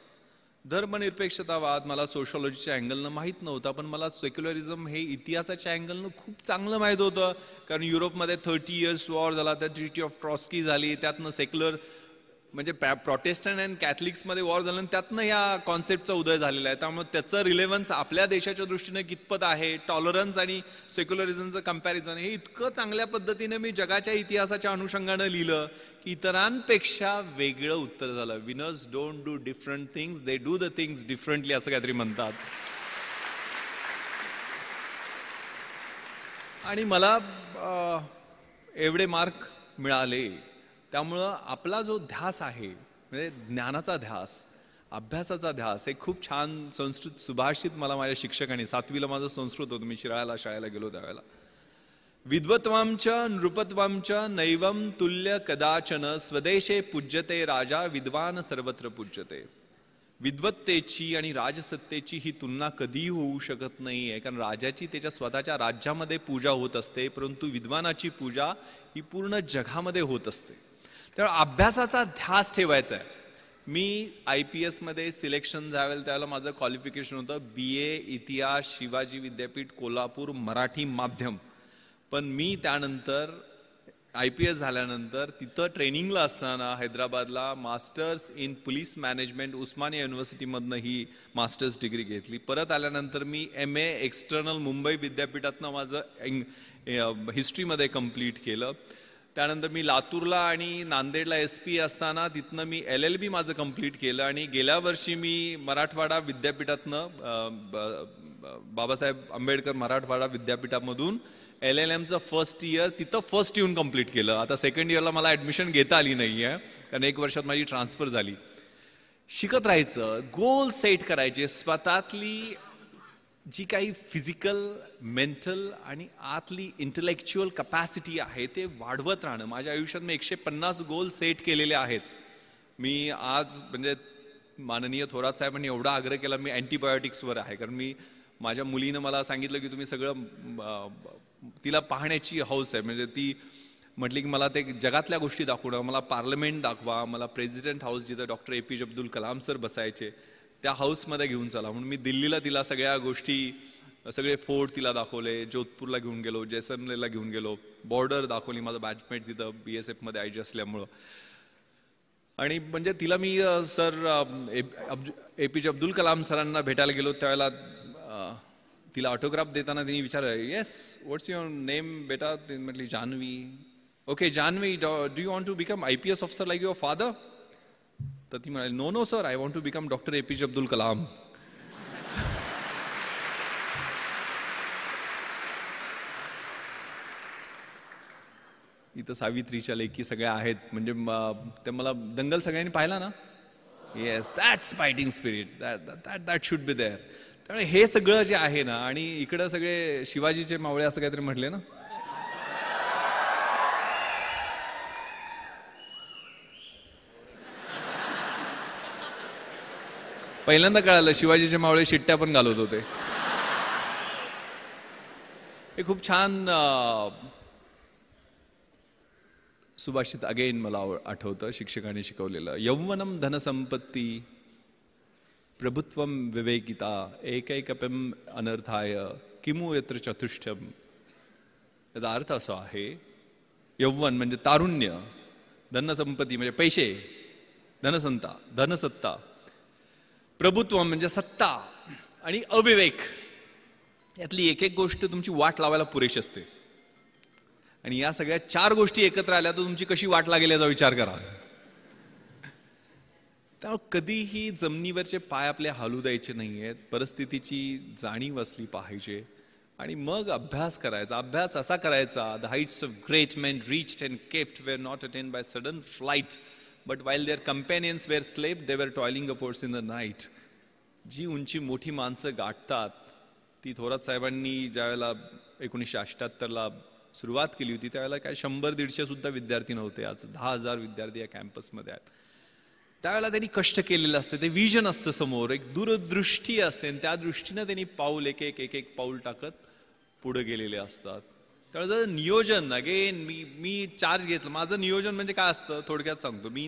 S1: धर्मनिरपेक्षतावाद मला सोशॉलॉजीच्या अँगलनं माहीत नव्हता, पण मला सेक्युलरिझम हे इतिहासाच्या अँगलनं खूप चांगलं माहीत होतं. कारण युरोपमध्ये 30 इयर्स वॉर झाला, त्यात ट्रिटी ऑफ ट्रॉस्की झाली, त्यातनं सेक्युलर म्हणजे प्रोटेस्टंट अँड कॅथलिक्समध्ये वॉर झालं, त्यातनं या कॉन्सेप्टचा उदय झालेला आहे. त्यामुळे त्याचं रिलेव्हन्स आपल्या देशाच्या दृष्टीने कितपत आहे, टॉलरन्स आणि सेक्युलरिझमचं कम्पॅरिझन, हे इतकं चांगल्या पद्धतीने मी जगाच्या इतिहासाच्या अनुषंगानं लिहिलं की इतरांपेक्षा वेगळं उत्तर झालं. Winners don't do different things, they do the things differently, असं काहीतरी म्हणतात. आणि मला एवढे मार्क मिळाले. त्यामुळं आपला जो ध्यास आहे, म्हणजे ज्ञानाचा ध्यास, अभ्यासाचा ध्यास, एक खूप छान संस्कृत सुभाषित मला माझ्या शिक्षकांनी, 7वीला माझं संस्कृत होतं, मी शिराळ्याला शाळेला गेलो त्यावेळेला, विद्वत्वांच नृपत्वांच नैवम तुल्य कदाचन स्वदेशे पूज्यते राजा विद्वान सर्वत्र पूज्यते. विद्वत्तेची आणि राजसत्तेची ही तुलना कधीही होऊ शकत नाही आहे, कारण राजाची त्याच्या स्वतःच्या राज्यामध्ये पूजा होत असते, परंतु विद्वानाची पूजा ही पूर्ण जगामध्ये होत असते. त्यामुळे अभ्यासाचा ध्यास ठेवायचा आहे. मी IPS मध्ये सिलेक्शन झालं त्यावेळेला माझं क्वालिफिकेशन होतं BA इतिहास, शिवाजी विद्यापीठ कोल्हापूर, मराठी माध्यम. पण मी त्यानंतर IPS झाल्यानंतर तिथं ट्रेनिंगला असताना हैदराबादला masters in police management Osmania युनिव्हर्सिटीमधनं ही मास्टर्स डिग्री घेतली. परत आल्यानंतर मी MA एक्सटर्नल मुंबई विद्यापीठातनं माझं हिस्ट्रीमध्ये कंप्लीट केलं. त्यानंतर मी लातूरला आणि नांदेडला SP असताना तिथनं मी LLB माझं कंप्लीट केलं. आणि गेल्या वर्षी मी मराठवाडा विद्यापीठातनं बाबासाहेब आंबेडकर मराठवाडा विद्यापीठामधून LLMचं फर्स्ट इयर तिथं फर्स्ट येऊन कंप्लीट केलं. आता सेकंड इयरला मला ॲडमिशन घेता आली नाही आहे, कारण 1 वर्षात माझी ट्रान्सफर झाली. शिकत राहायचं, गोल सेट करायचे, स्वतःतली जी काही फिजिकल, मेंटल आणि आतली इंटेलेक्च्युअल कपॅसिटी आहे ते वाढवत राहणं. माझ्या आयुष्यात मी 150 गोल सेट केलेले आहेत. मी आज म्हणजे माननीय थोरात साहेबांनी एवढा आग्रह केला, मी अँटीबायोटिक्सवर आहे, कारण मी माझ्या मुलीनं मला सांगितलं की तुम्ही सगळं, तिला पाहण्याची हौस आहे, म्हणजे ती म्हटली की मला ते जगातल्या गोष्टी दाखवणं, मला पार्लमेंट दाखवा, मला प्रेसिडेंट हाऊस जिथं doctor APJ Abdul Kalam sir बसायचे त्या हाऊसमध्ये घेऊन चला. म्हणून मी दिल्लीला तिला सगळ्या गोष्टी, सगळे फोर्ट तिला दाखवले, जोधपूरला घेऊन गेलो, जैसलमेरला घेऊन गेलो, बॉर्डर दाखवली, माझं बॅचमेट तिथं BSF मध्ये IG असल्यामुळं. आणि म्हणजे तिला मी सर APJ अब्दुल कलाम सरांना भेटायला गेलो त्यावेळेला तिला ऑटोग्राफ देताना तिने विचारलं, येस व्हॉट्स युअर नेम बेटा? ती म्हटली Janhavi. Okay Janhavi, do you want to become IPS officer like your father? तर ती म्हणाली, no no sir, I want to become doctor APJ Abdul Kalam. इथं सावित्रीच्या लेखी सगळ्या आहेत, म्हणजे ते मला दंगल सगळ्यांनी पाहिला ना? Yes, that's fighting spirit, that should be there. त्यामुळे हे सगळं जे आहे ना, आणि इकडं सगळे शिवाजीचे मावळे असं काहीतरी म्हटले ना, पहिल्यांदा कळालं शिवाजीचे मावळे शिट्ट्या पण घालत होते. हे खूप छान सुभाषित अगेन मला आठवतं शिक्षकांनी शिकवलेलं. यौवनम धनसंपत्ती प्रभुत्वम विवेकिता एकैकपिम अनर्थाय किमु यत्र चतुष्टयम. याचा अर्थ असा आहे, यौवन म्हणजे तारुण्य, धनसंपत्ती म्हणजे पैसे, धनसत्ता, प्रभुत्व म्हणजे सत्ता, आणि अविवेक, यातली एक एक गोष्ट तुमची वाट लावायला पुरेशी असते. आणि या सगळ्या 4 गोष्टी एकत्र आल्या तर तुमची कशी वाट लागेल याचा विचार करा. त्यामुळे कधीही जमिनीवरचे पाय आपले हालू द्यायचे नाहीयेत. परिस्थितीची जाणीव असली पाहिजे आणि मग अभ्यास करायचा. अभ्यास असा करायचा, the heights of great men reached and kept were not attained by sudden flight, but while their companions were slept they were toiling upwards in the night. जी उंची मोठी माणसं गाठतात ती थोरात साहेबांनी ज्यावेळेला 1978ला सुरुवात केली होती त्यावेळेला काय 100-150 सुद्धा विद्यार्थी नव्हते. आज 10,000 विद्यार्थी या कॅम्पसमध्ये आहेत. त्यावेळेला त्यांनी कष्ट केलेलं असतं, ते विजन असतं समोर, एक दूरदृष्टी असते, आणि त्या दृष्टीनं त्यांनी पाऊल एक एक पाऊल टाकत पुढे गेलेले असतात. त्यावेळेला नियोजन, अगेन मी चार्ज घेतलं. माझं नियोजन म्हणजे काय असतं थोडक्यात सांगतो. मी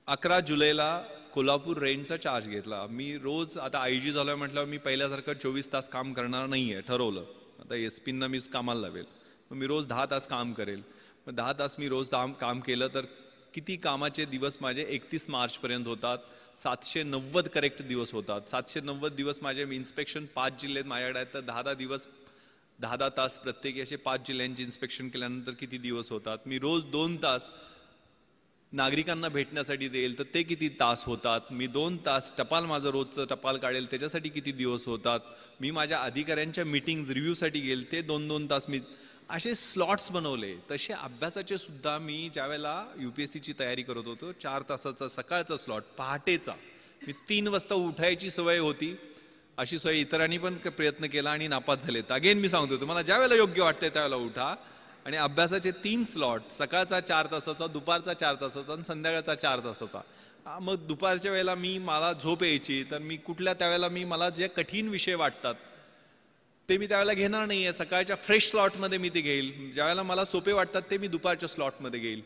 S1: 11 जुलैला कोल्हापूर रेंजचा चार्ज घेतला. मी रोज आता IG झालोय म्हटल्यावर मी पहिल्यासारखं 24 तास काम करणार नाहीये, ठरवलं. आता SP-ना मी कामाला लावेल, मग मी रोज 10 तास काम करेल. मग 10 तास मी रोज काम केलं तर किती कामाचे दिवस माझे 31 मार्चपर्यंत होतात. 790 करेक्ट दिवस होतात. 790 दिवस माझे इन्स्पेक्शन 5 जिल्ह्यात माझ्याकडे आहेत, तर 10 दिवस 10 तास प्रत्येकी असे 5 जिल्ह्यांची इन्स्पेक्शन केल्यानंतर किती दिवस होतात. मी रोज 2 तास नागरिकांना भेटण्यासाठी देईल तर ते किती तास होतात. मी 2 तास टपाल, माझं रोजचं टपाल काढेल त्याच्यासाठी किती दिवस होतात. मी माझ्या अधिकाऱ्यांच्या मीटिंग्स रिव्ह्यूसाठी गेल ते 2-2 तास मी असे स्लॉट्स बनवले. तसे अभ्यासाचे सुद्धा मी ज्यावेळेला UPSCची तयारी करत होतो 4 तासाचा सकाळचा स्लॉट, पहाटेचा, मी 3 वाजता उठायची सवय होती. अशी सवय इतरांनी पण प्रयत्न केला आणि नापास झालेत. अगेन मी सांगतो तुम्हाला, ज्या वेळेला योग्य वाटतंय त्यावेळेला उठा आणि अभ्यासाचे 3 स्लॉट, सकाळचा 4 तासाचा, दुपारचा 4 तासाचा आणि संध्याकाळचा 4 तासाचा. मग दुपारच्या वेळेला मला झोप यायची तर मी कुठल्या त्यावेळेला मला जे कठीण विषय वाटतात ते मी त्यावेळेला घेणार नाहीये. सकाळच्या फ्रेश स्लॉटमध्ये मी ते घेईल. ज्यावेळेला मला सोपे वाटतात ते मी दुपारच्या स्लॉटमध्ये घेईल.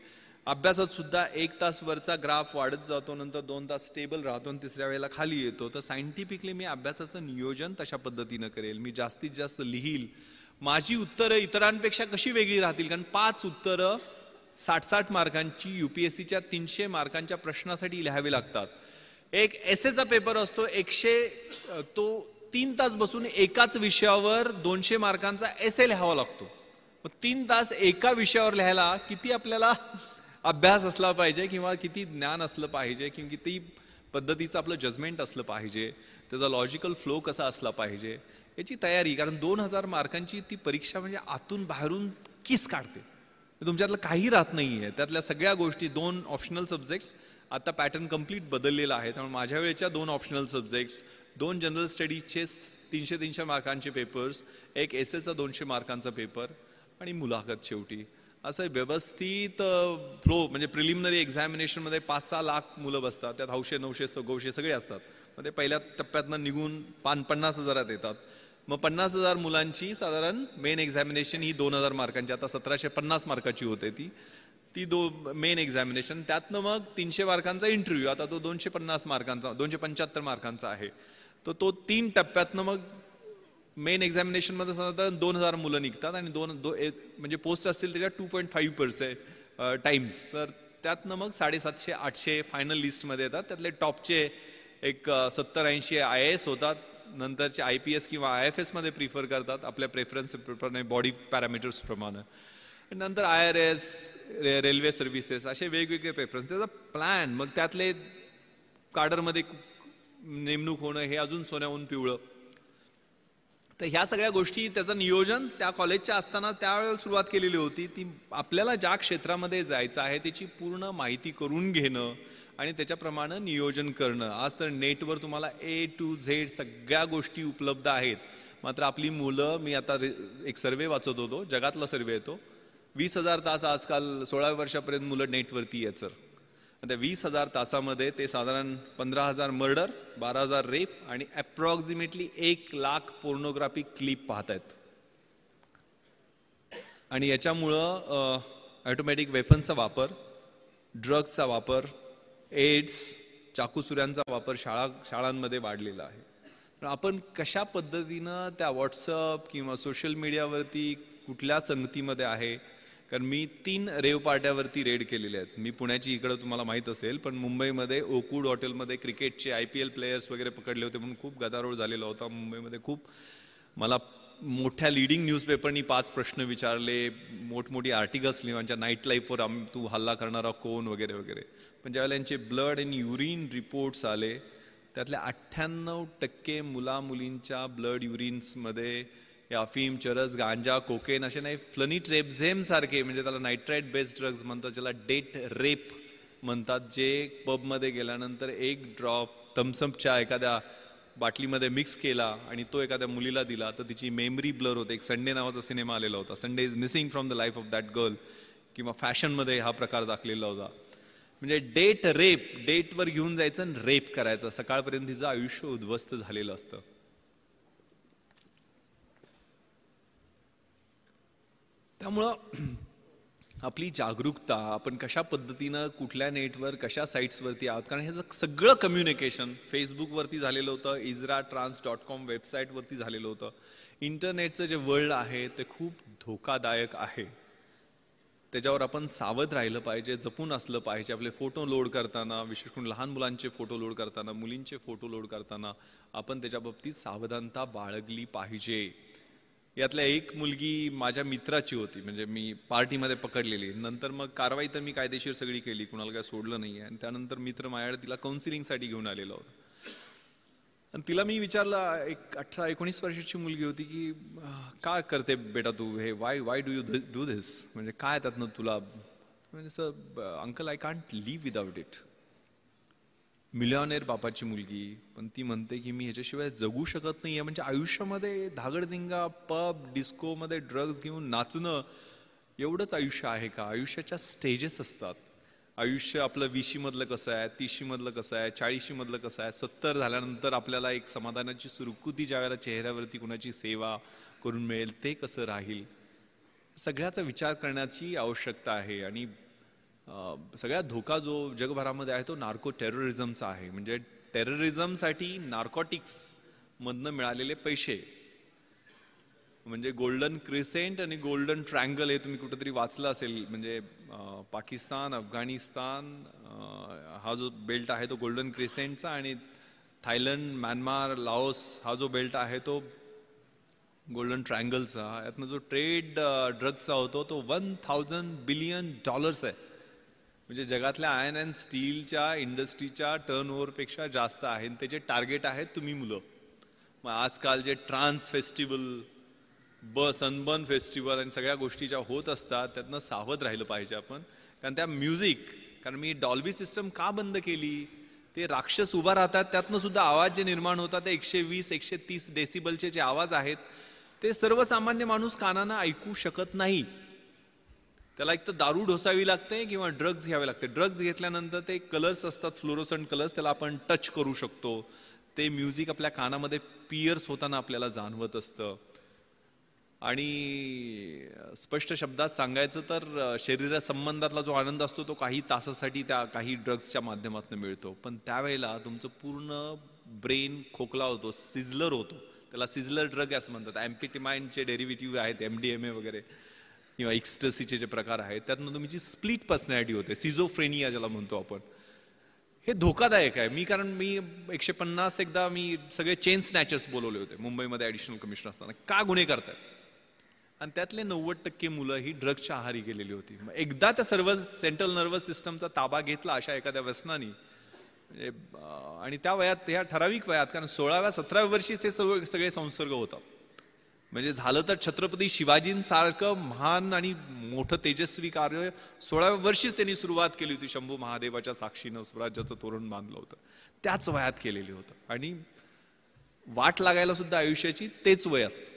S1: अभ्यासात सुद्धा 1 तास वरचा ग्राफ वाढत जातो, नंतर 2 तास स्टेबल राहतो आणि तिसऱ्या वेळेला खाली येतो. तर सायंटिफिकली मी अभ्यासाचं नियोजन तशा पद्धतीनं करेल. मी जास्तीत जास्त लिहील. माझी उत्तरं इतरांपेक्षा कशी वेगळी राहतील, कारण 5 उत्तरं 60-60 मार्कांची UPSCच्या 300 मार्कांच्या प्रश्नासाठी लिहावे लागतात. एक एसेचा पेपर असतो 100, तो 3 तास बसून एकाच विषयावर 200 मार्कांचा एसे लिहावा लागतो. मग 3 तास एका विषयावर लिहायला किती आपल्याला अभ्यास असला पाहिजे किंवा किती ज्ञान असलं पाहिजे किंवा किती पद्धतीचं आपलं जजमेंट असलं पाहिजे, त्याचा लॉजिकल फ्लो कसा असला पाहिजे याची तयारी. कारण 2000 मार्कांची ती परीक्षा म्हणजे आतून बाहेरून किस काढते. तुमच्यातलं काही राहत नाहीये. त्यातल्या सगळ्या गोष्टी, 2 ऑप्शनल सब्जेक्ट्स, आता पॅटर्न कंप्लीट बदललेला आहे. त्यामुळे माझ्या वेळेच्या 2 ऑप्शनल सब्जेक्ट्स, 2 जनरल स्टडीजचे 300-300 मार्कांचे पेपर्स, एक एसेचा 200 मार्कांचा पेपर आणि मुलाखत शेवटी. असं व्यवस्थित फ्लो, म्हणजे प्रिलिमिनरी एक्झामिनेशनमध्ये 5-6 लाख मुलं बसतात. त्यात 900 सगळे असतात. मग ते पहिल्या टप्प्यातनं निघून 50,000 येतात. मग 50,000 मुलांची साधारण मेन एक्झामिनेशन ही 2000 मार्कांची, आता 1750 मार्काची होते ती मेन एक्झामिनेशन. त्यातनं मग 300 मार्कांचा इंटरव्ह्यू, आता तो 250 मार्कांचा, 275 मार्कांचा आहे. तो 3 टप्प्यातनं मग मेन एक्झामिनेशनमध्ये साधारण 2000 मुलं निघतात आणि म्हणजे पोस्ट असतील त्याच्या 2.5% टाइम्स. तर त्यातनं मग 750-800 फायनल लिस्टमध्ये येतात. त्यातले टॉपचे एक 70-80 IAS होतात. नंतरचे IPS किंवा IFS मध्ये प्रिफर करतात आपल्या प्रेफरन्सप्रमाणे, बॉडी पॅरामीटर्स प्रमाणे. नंतर IRS, रेल्वे सर्व्हिसेस, असे वेगवेगळे प्रेफरन्स. त्याचा प्लॅन, मग त्यातले काडरमध्ये नेमणूक होणं हे अजून सोन्याहून पिवळं. तर ह्या सगळ्या गोष्टी, त्याचं नियोजन त्या कॉलेजच्या असताना त्यावेळेला सुरुवात केलेली होती. ती आपल्याला ज्या क्षेत्रामध्ये जायचं आहे त्याची पूर्ण माहिती करून घेणं आणि त्याच्याप्रमाणे नियोजन करणं. आज तर नेटवर तुम्हाला A to Z सगळ्या गोष्टी उपलब्ध आहेत. मात्र आपली मुलं, मी आता एक सर्वे वाचत होतो, जगातला सर्वे येतो, 20,000 तास आजकाल 16 वर्षापर्यंत मुलं नेटवरती यायचं. त्या 20,000 तासामध्ये ते साधारण 15,000 मर्डर, 12,000 रेप आणि अप्रॉक्सिमेटली 1,00,000 पोर्नोग्राफिक क्लिप पाहत आहेत. आणि याच्यामुळं ऑटोमॅटिक वेपन्सचा वापर, ड्रग्सचा वापर, एड्स, चाकूसुऱ्यांचा वापर शाळांमध्ये वाढलेला आहे. तर आपण कशा पद्धतीनं त्या व्हॉट्सअप किंवा सोशल मीडियावरती कुठल्या संगतीमध्ये आहे, कारण मी 3 रेव पार्ट्यावरती रेड केलेले आहेत. मी पुण्याची, इकडं तुम्हाला माहीत असेल, पण मुंबईमध्ये ओकवूड हॉटेलमध्ये क्रिकेटचे IPL प्लेयर्स वगैरे पकडले होते म्हणून खूप गदारोळ झालेला होता मुंबईमध्ये. खूप मला मोठ्या लीडिंग न्यूजपेपरनी 5 प्रश्न विचारले, मोठमोठी आर्टिकल्स लिहायच्या, नाईट लाईफवर तू हल्ला करणारा कोण वगैरे वगैरे. पण ज्यावेळेला यांचे ब्लड आणि युरिन रिपोर्ट्स आले, त्यातल्या 98% मुलींच्या ब्लड युरिन्समध्ये अफीम, चरस, गांजा, कोकेन असे नाही, फ्लनिट्रेप्झेम सारखे, म्हणजे त्याला नायट्राईट बेस्ड ड्रग्ज म्हणतात, ज्याला डेट रेप म्हणतात, जे पबमध्ये गेल्यानंतर 1 ड्रॉप थम्सअपच्या एखाद्या बाटलीमध्ये मिक्स केला आणि तो एखाद्या मुलीला दिला तर तिची मेमरी ब्लर होते. एक संडे नावाचा सिनेमा आलेला होता, Sunday is missing from the life of that girl, किंवा फॅशनमध्ये हा प्रकार दाखलेला होता. म्हणजे डेट रेप, डेटवर घेऊन जायचं आणि रेप करायचं, सकाळपर्यंत तिचं आयुष्य उद्ध्वस्त झालेलं असतं. त्यामुळं आपली जागरूकता, आपण कशा पद्धतीनं कुठल्या नेटवर कशा साईट्सवरती आहोत, कारण हे सगळं कम्युनिकेशन फेसबुकवरती झालेलं होतं, ISRAtrans.com वेबसाईटवरती झालेलं होतं. इंटरनेटचं जे वर्ल्ड आहे ते खूप धोकादायक आहे. त्याच्यावर आपण सावध राहिलं पाहिजे, जपून असलं पाहिजे. आपले फोटो लोड करताना, विशेष करून लहान मुलांचे फोटो लोड करताना, मुलींचे फोटो लोड करताना आपण त्याच्या बाबतीत सावधानता बाळगली पाहिजे. यातल्या एक मुलगी माझ्या मित्राची होती, म्हणजे मी पार्टीमध्ये पकडलेली. नंतर मग कारवाई तर मी कायदेशीर सगळी केली, कुणाला काय सोडलं नाही. आणि त्यानंतर मित्र माझ्याकडे तिला काउन्सिलिंगसाठी घेऊन आलेला होता. आणि तिला मी विचारलं, एक 18-19 वर्षाची मुलगी होती, की काय करते बेटा तू हे, why do you do this, म्हणजे काय त्यातनं तुला, म्हणजे sir uncle I can't live without it. Millionaire बापाची मुलगी, पण ती म्हणते की मी ह्याच्याशिवाय जगू शकत नाहीये. म्हणजे आयुष्यामध्ये धागडधिंगा, पब, डिस्कोमध्ये ड्रग्ज घेऊन नाचणं एवढंच आयुष्य आहे का? आयुष्याच्या स्टेजेस असतात. आयुष्य आपलं 20शी मधलं कसं आहे, 30शी मधलं कसं आहे, 40शी मधलं कसं आहे, 70 झाल्यानंतर आपल्याला एक समाधानाची सुरकुती ज्या वेळेला चेहऱ्यावरती कुणाची सेवा करून मिळेल ते कसं राहील, सगळ्याचा विचार करण्याची आवश्यकता आहे. आणि सगळ्यात धोका जो जगभरामध्ये आहे तो नार्को टेररिझमचा आहे. म्हणजे टेररिझमसाठी नार्कोटिक्स मधनं मिळालेले पैसे, म्हणजे गोल्डन क्रिसेंट आणि गोल्डन ट्रँगल हे तुम्ही कुठेतरी वाचलं असेल. म्हणजे पाकिस्तान, अफगाणिस्तान हा जो बेल्ट आहे तो गोल्डन क्रिसेंटचा, आणि थायलंड, म्यानमार, लाओस हा जो बेल्ट आहे तो गोल्डन ट्रँगलचा. यातनं जो ट्रेड ड्रग्सचा होतो तो $1,000 बिलियन आहे. म्हणजे जगातल्या आयर्न अँड स्टीलच्या इंडस्ट्रीच्या टर्नओव्हरपेक्षा जास्त आहे. त्याचे टार्गेट आहेत तुम्ही मुलं. मग आजकाल जे ट्रान्स फेस्टिवल, सनबर्न फेस्टिवल आणि सगळ्या गोष्टी ज्या होत असतात त्यातनं सावध राहिलं पाहिजे आपण. कारण त्या म्युझिक, कारण मी डॉल्बी सिस्टम का बंद केली, ते राक्षस उभा राहतात, त्यातनं सुद्धा आवाज जे निर्माण होतात ते 120-130 डेसिबलचे जे आवाज आहेत ते सर्वसामान्य माणूस कानानं ऐकू शकत नाही. त्याला एक तर दारू ढोसावी लागते किंवा ड्रग्ज घ्यावे लागते. ड्रग्ज घेतल्यानंतर ते कलर्स असतात, फ्लोरोसंट कलर्स, त्याला आपण टच करू शकतो. ते म्युझिक आपल्या कानामध्ये पियर्स होताना आपल्याला जाणवत असतं. आणि स्पष्ट शब्दात सांगायचं तर शरीरा संबंधातला जो आनंद असतो तो काही तासासाठी त्या काही ड्रग्सच्या माध्यमातून मिळतो. पण त्यावेळेला तुमचं पूर्ण ब्रेन खोकला होतो, सिझलर होतो. त्याला सिझलर ड्रग असं म्हणतात. एम्फेटामाइनचे डेरिव्हेटिव्ह आहेत, MDMA वगैरे. किंवा एक्स्टसीचे जे प्रकार आहेत त्यातनं तुमची स्प्लिट पर्सनॅलिटी होते, सिझोफ्रेनिया ज्याला म्हणतो आपण. हे धोकादायक आहे. कारण मी 150 एकदा मी सगळे चेन स्नॅचर्स बोलवले होते मुंबईमध्ये ॲडिशनल कमिशनर असताना. का गुन्हे करतायत? आणि त्यातले 90% मुलं ही ड्रग्सच्या आहारी गेलेली होती. एकदा त्या सर्व सेंट्रल नर्वस सिस्टमचा ताबा घेतला अशा एखाद्या व्यसनानी, म्हणजे आणि त्या वयात, ह्या ठराविक वयात, कारण 16व्या 17व्या वर्षीच हे सगळे संसर्ग होतात. म्हणजे झालं तर छत्रपती शिवाजींसारखं महान आणि मोठं तेजस्वी कार्य 16व्या वर्षीच त्यांनी सुरुवात केली होती. शंभू महादेवाच्या साक्षीनं स्वराज्याचं तोरण बांधलं होतं, त्याच वयात केलेली होतं. आणि वाट लागायला सुद्धा आयुष्याची तेच वय असतं.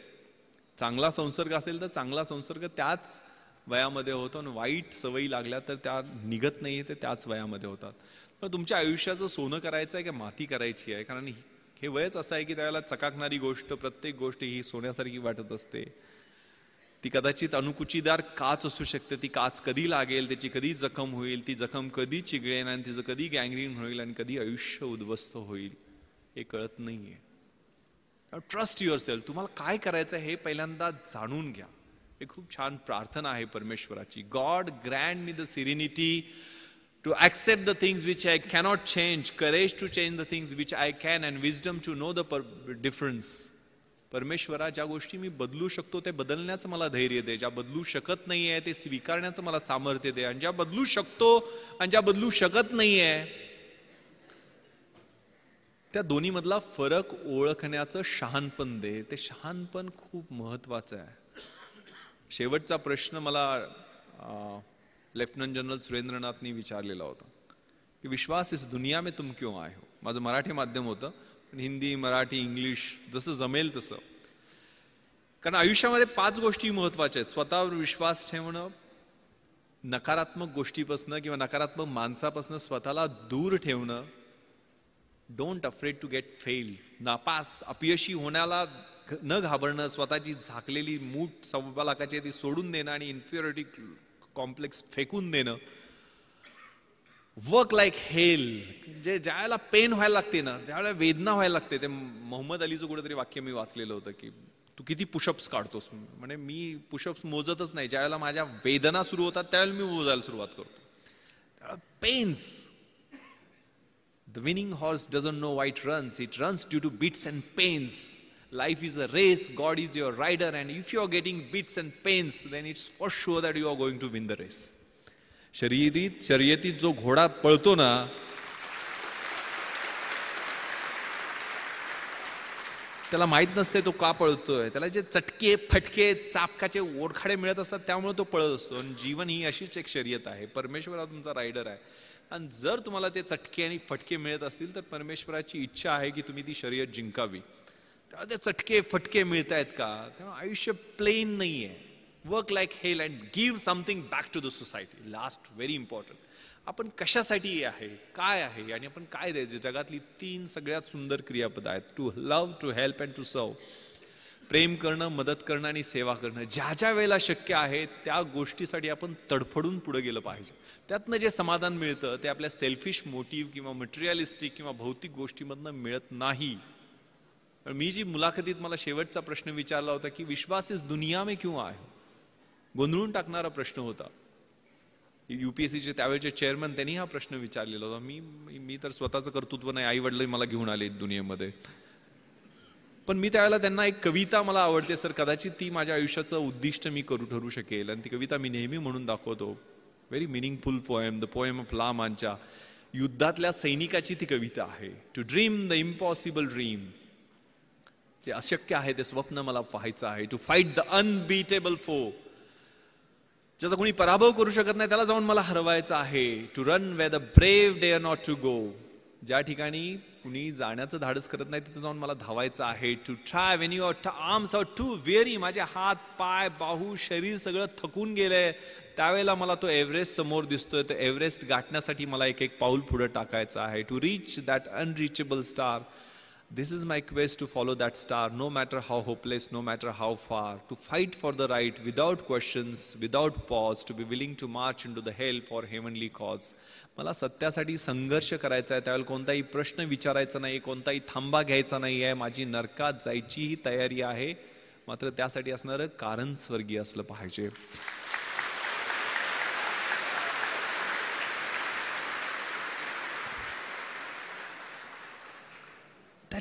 S1: चांगला संसर्ग असेल तर चांगला संसर्ग त्याच वयामध्ये होतो, आणि वाईट सवयी लागल्या तर त्या निघत नाही, ते त्याच वयामध्ये होतात. पण तुमच्या आयुष्याचं सोनं करायचं आहे की माती करायची आहे? कारण हे वयच असं आहे की त्यावेळेला चकाकणारी गोष्ट, प्रत्येक गोष्ट ही सोन्यासारखी वाटत असते. ती कदाचित अणुकुचीदार काच असू शकते. ती काच कधी लागेल, त्याची कधी जखम होईल, ती जखम कधी चिघळेल, आणि तिचं कधी गँग्रीन होईल, आणि कधी आयुष्य उद्ध्वस्त होईल हे कळत नाहीये. Trust your self. तुम्हाला काय करायचं हे पहिल्यांदा जाणून घ्या. हे खूप छान प्रार्थना आहे परमेश्वराची. God grant me the serenity to accept the things which I cannot change, courage to change the things which I can, and wisdom to know the difference. परमेश्वरा, ज्या गोष्टी मी बदलू शकतो ते बदलण्याचं मला धैर्य दे, ज्या बदलू शकत नाहीये ते स्वीकारण्याचं मला सामर्थ्य दे, आणि ज्या बदलू शकतो आणि ज्या बदलू शकत नाहीये त्या दोन्ही मधला फरक ओळखण्याचं शहाणपण दे. ते शहाणपण खूप महत्वाचं आहे. शेवटचा प्रश्न मला लेफ्टनंट जनरल सुरेंद्रनाथनी विचारलेला होता की विश्वास इस दुनिया में तुम क्यों आए हो. माझं मराठी माध्यम होतं, पण हिंदी, मराठी, इंग्लिश जसं जमेल तसं. कारण आयुष्यामध्ये 5 गोष्टी महत्वाच्या आहेत. स्वतःवर विश्वास ठेवणं, नकारात्मक गोष्टीपासून किंवा नकारात्मक माणसापासून स्वतःला दूर ठेवणं, don't afraid to get fail, नापास अपयशी होण्याला न घाबरणं, स्वतःची झाकलेली मूठ 1.25 लाखाची ती सोडून देणं आणि इन्फिरियरिटी कॉम्प्लेक्स फेकून देणं, वर्क लाईक हेल. जे ज्यावेळेला पेन व्हायला लागते ना, ज्यावेळेला वेदना व्हायला लागते, ते मोहम्मद अलीचं कुठेतरी वाक्य मी वाचलेलं होतं की तू किती पुशअप्स काढतोस. म्हणजे मी पुशअप्स मोजतच नाही, ज्यावेळेला माझ्या वेदना सुरू होतात त्यावेळेला मी मोजायला सुरुवात करतो. Pains. The winning horse doesn't know why it runs, it runs due to beats and pains. Life is a race, God is your rider, and if you are getting beats and pains, then it's for sure that you are going to win the race. शर्यतीत जो घोडा पळतो ना, त्याला माहित नसते तो का पळतोय. त्याला जे चटके, फटके, चापकाचे ओरखाडे मिळत असतात त्यामुळे तो पळत असतो. आणि जीवन ही अशीच एक शर्यत आहे. परमेश्वर हा तुमचा रायडर आहे, आणि जर तुम्हाला ते चटके आणि फटके मिळत असतील तर परमेश्वराची इच्छा आहे की तुम्ही ती शर्यत जिंकावी. ते चटके फटके मिळत आहेत का? तेव्हा आयुष्य प्लेन नाहीये. Work like hell and give something back to the society. Last, very important. आपण कशासाठी आहे, काय आहे, आणि आपण काय द्यायचं. जगातली 3 सगळ्यात सुंदर क्रियापद आहेत. To love, to help and to serve. प्रेम करणं, मदत करणं आणि सेवा करणं. ज्या ज्या वेळेला शक्य आहे त्या गोष्टीसाठी आपण तडफडून पुढे गेलं पाहिजे. त्यातनं जे समाधान मिळतं ते आपल्या सेल्फिश मोटिव्ह किंवा मटेरियलिस्टिक किंवा भौतिक गोष्टीमधनं मिळत नाही. मी जी मुलाखतीत मला शेवटचा प्रश्न विचारला होता की विश्वास इस दुनिया में क्यों आए, गोंधळून टाकणारा प्रश्न होता. UPSCचे त्यावेळेचे चेअरमन त्यांनी हा प्रश्न विचारलेला होता. मी तर स्वतःचं कर्तृत्व नाही, आई वडील मला घेऊन आले दुनियेमध्ये. पण मी त्यावेळेला त्यांना एक कविता मला आवडते सर, कदाचित ती माझ्या आयुष्याचं उद्दिष्ट मी ठरू शकेल, आणि ती कविता मी नेहमी म्हणून दाखवतो. Very meaningful poem, the poem of La Mancha. युद्धातल्या सैनिकाची ती कविता आहे. To dream the impossible dream. जे अशक्य आहे ते स्वप्न मला पाहायचं आहे. टू फाईट द अनबीटेबल फो. ज्याचा कोणी पराभव करू शकत नाही त्याला जाऊन मला हरवायचं आहे. To run where the brave dare not to go. ज्या ठिकाणी कुणी जाण्याचं धाडस करत नाही तिथे जाऊन मला धावायचं आहे. To try when your arms are too weary. माझे हात, पाय, बाहू, शरीर सगळं थकून गेलंय, त्यावेळेला मला तो एव्हरेस्ट समोर दिसतोय. तो एव्हरेस्ट गाठण्यासाठी मला एक एक पाऊल पुढे टाकायचं आहे. To reach that unreachable star. This is my quest to follow that star, no matter how hopeless, no matter how far. To fight for the right without questions, without pause. To be willing to march into the hell for heavenly cause. मला सत्यासाठी संघर्ष करायचा आहे. त्यावेळेला कोणताही प्रश्न विचारायचा नाही, कोणताही थांबा घ्यायचा नाही आहे. माझी नरकात जायचीही तयारी आहे, मात्र त्यासाठी असणारं कारण स्वर्गीय असलं पाहिजे.